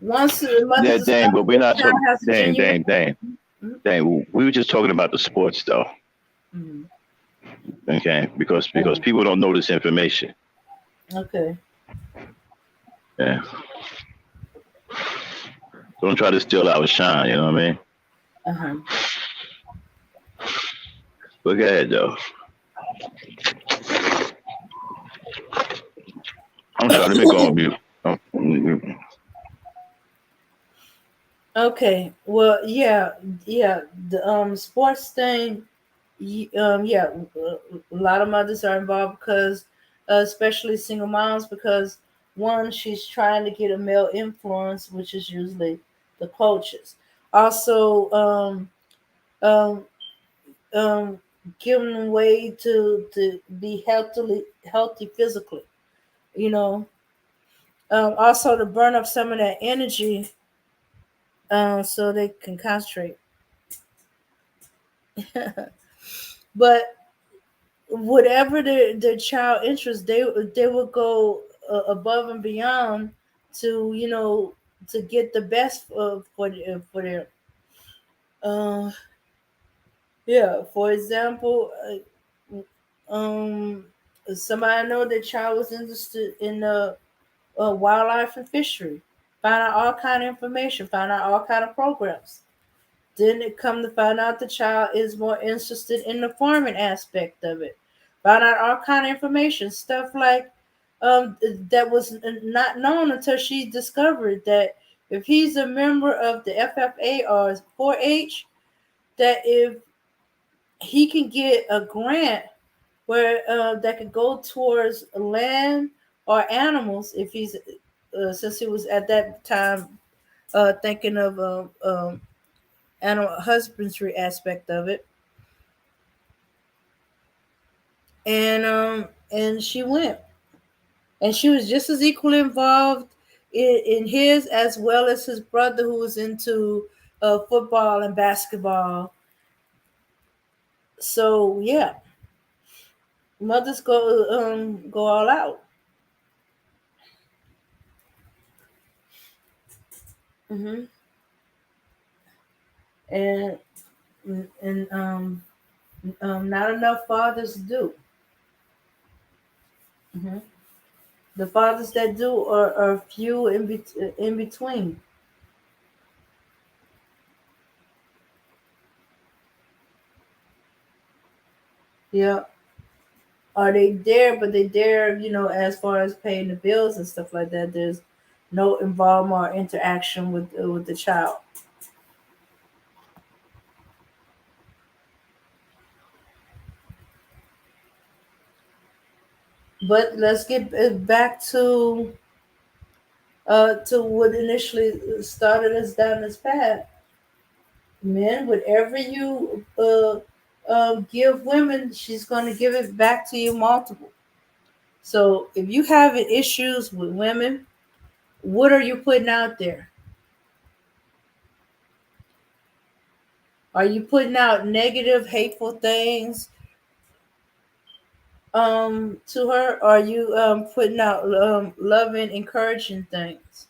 Once the mother Yeah, dang, but we're not talking. Dang. Mm-hmm. Dang, we were just talking about the sports, though. Mm-hmm. Okay, because people don't know this information. Okay. Yeah. Don't try to steal our shine. You know what I mean? Uh-huh. But go ahead, though. I'm sorry, let me go on mute. Okay. Well, yeah. The sports thing. A lot of mothers are involved because, especially single moms, because one, she's trying to get a male influence, which is usually the coaches. Also, giving way to be healthy physically. You know. Also to burn up some of that energy, so they can concentrate. But whatever their child interest, they will go above and beyond to to get the best for their yeah. For example, somebody I know, the child was interested in wildlife and fishery, found out all kind of information, found out all kind of programs. Then it come to find out the child is more interested in the farming aspect of it. Found out all kind of information, stuff like that was not known until she discovered that if he's a member of the FFA or 4-H, that if he can get a grant where that could go towards land or animals, if he's since he was at that time thinking of animal husbandry aspect of it, and she went, and she was just as equally involved in his as well as his brother, who was into football and basketball. So yeah, mothers go all out. Hmm. And not enough fathers do. Hmm. The fathers that do are few in between. Yeah, are they there? But they there, as far as paying the bills and stuff like that. There's no involvement or interaction with the child. But let's get back to what initially started us down this path. Men, whatever you give women, she's going to give it back to you multiple. So if you have issues with women, what are you putting out there? Are you putting out negative, hateful things to her? Or are you putting out loving, encouraging things?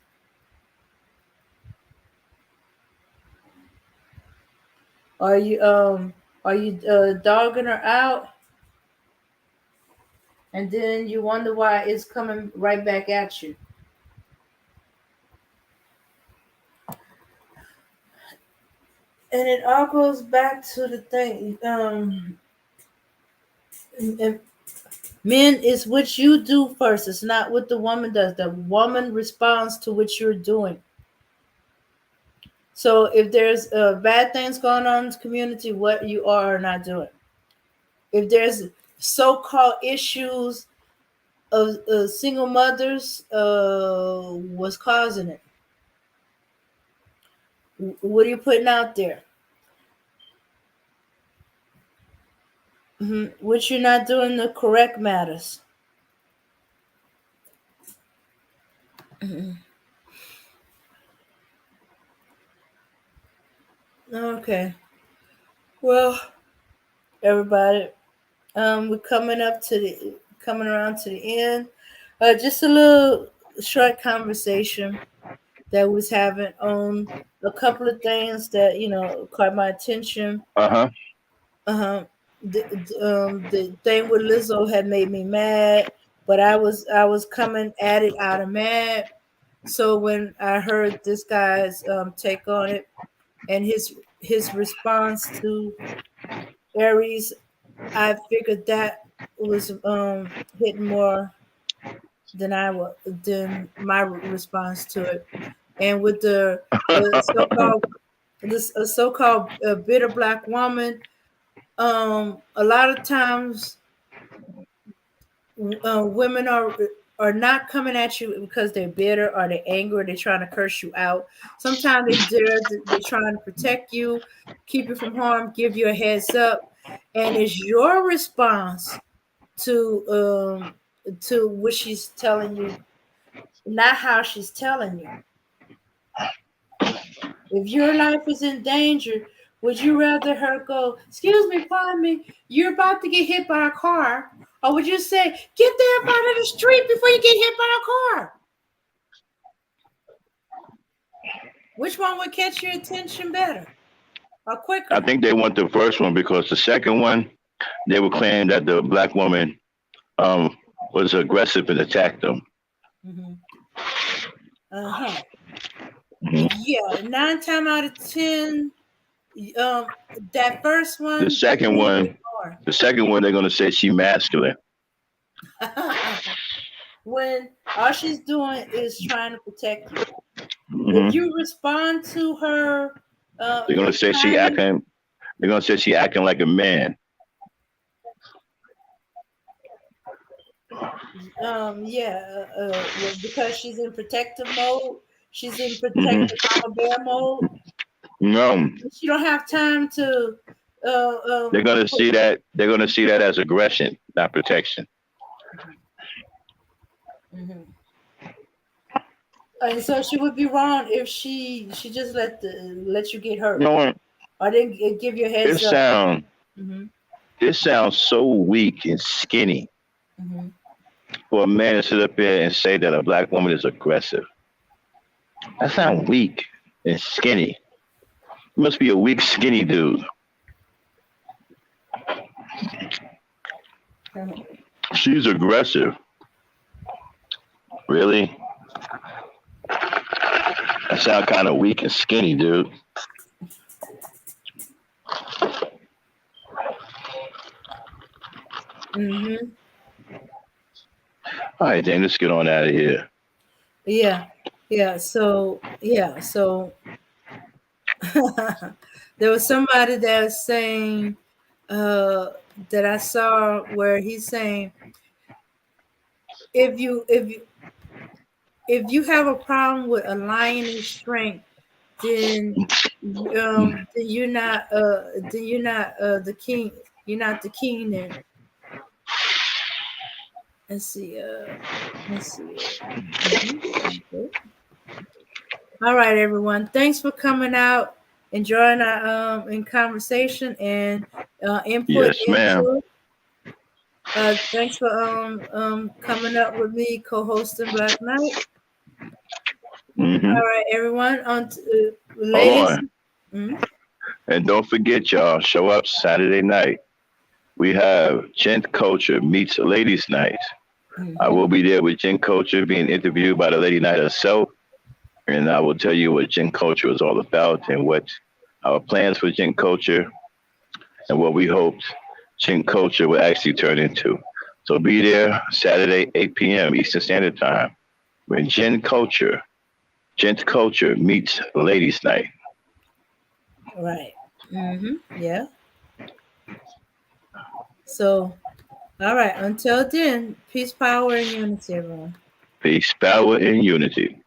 Are you dogging her out, and then you wonder why it's coming right back at you? And it all goes back to the thing. And men, is what you do first. It's not what the woman does. The woman responds to what you're doing. So if there's bad things going on in the community, what you are or not doing. If there's so-called issues of single mothers, what's causing it? What are you putting out there? What you're not doing to correct matters. Okay. Well, everybody, we're coming around to the end. Just a little short conversation that was having on a couple of things that caught my attention. Uh-huh. The thing with Lizzo had made me mad, but I was coming at it out of mad. So when I heard this guy's take on it and his response to Aries, I figured that was hitting more than my response to it. And with the so-called bitter black woman, a lot of times women are not coming at you because they're bitter or they're angry or they're trying to curse you out. Sometimes they're trying to protect you, keep you from harm, give you a heads up, and it's your response to what she's telling you, not how she's telling you. If your life is in danger, would you rather her go, "Excuse me, pardon me, you're about to get hit by a car," or would you say, "Get there out of the street before you get hit by a car"? Which one would catch your attention better or quicker? I think they want the first one because the second one, they would claim that the black woman was aggressive and attacked them. Mm-hmm. Uh-huh. Mhm. Yeah, 9 times out of 10, that first one. The second one, they're going to say she's masculine. When all she's doing is trying to protect you. Mm-hmm. If you respond to her, they're going to say she acting. They're going to say she acting like a man. Because she's in protective mode. She's in protective mama bear mode. No. She don't have time to. They're going to see that. They're going to see that as aggression, not protection. Mm-hmm. And so she would be wrong if she just let you get hurt, You know what? or didn't give you a heads This up. sound Mm-hmm. this sounds so weak and skinny Mm-hmm. for a man to sit up here and say that a black woman is aggressive. That sounds weak and skinny. You must be a weak, skinny dude. She's aggressive. Really? That sound kind of weak and skinny, dude. Mm-hmm. All right, then let's get on out of here. Yeah. So there was somebody that was saying that I saw where he's saying if you have a problem with a lion's strength, then you're not the king. You're not the king then. Let's see. Okay. All right, everyone. Thanks for coming out, enjoying our in conversation and input. Yes, ma'am. Thanks for coming up with me, co-hosting Black Knight. Mm-hmm. All right, everyone. Hold Ladies. on. And don't forget, y'all, show up Saturday night. We have Gent Culture meets Ladies Night. I will be there with Gent Culture being interviewed by the Lady Night herself. And I will tell you what Gent Culture is all about and what our plans for Gent Culture and what we hoped Gent Culture will actually turn into. So be there Saturday, 8 p.m. Eastern Standard Time, when Gent Culture meets Ladies Night. Right. Yeah. So, all right. Until then, peace, power, and unity, everyone. Peace, power, and unity.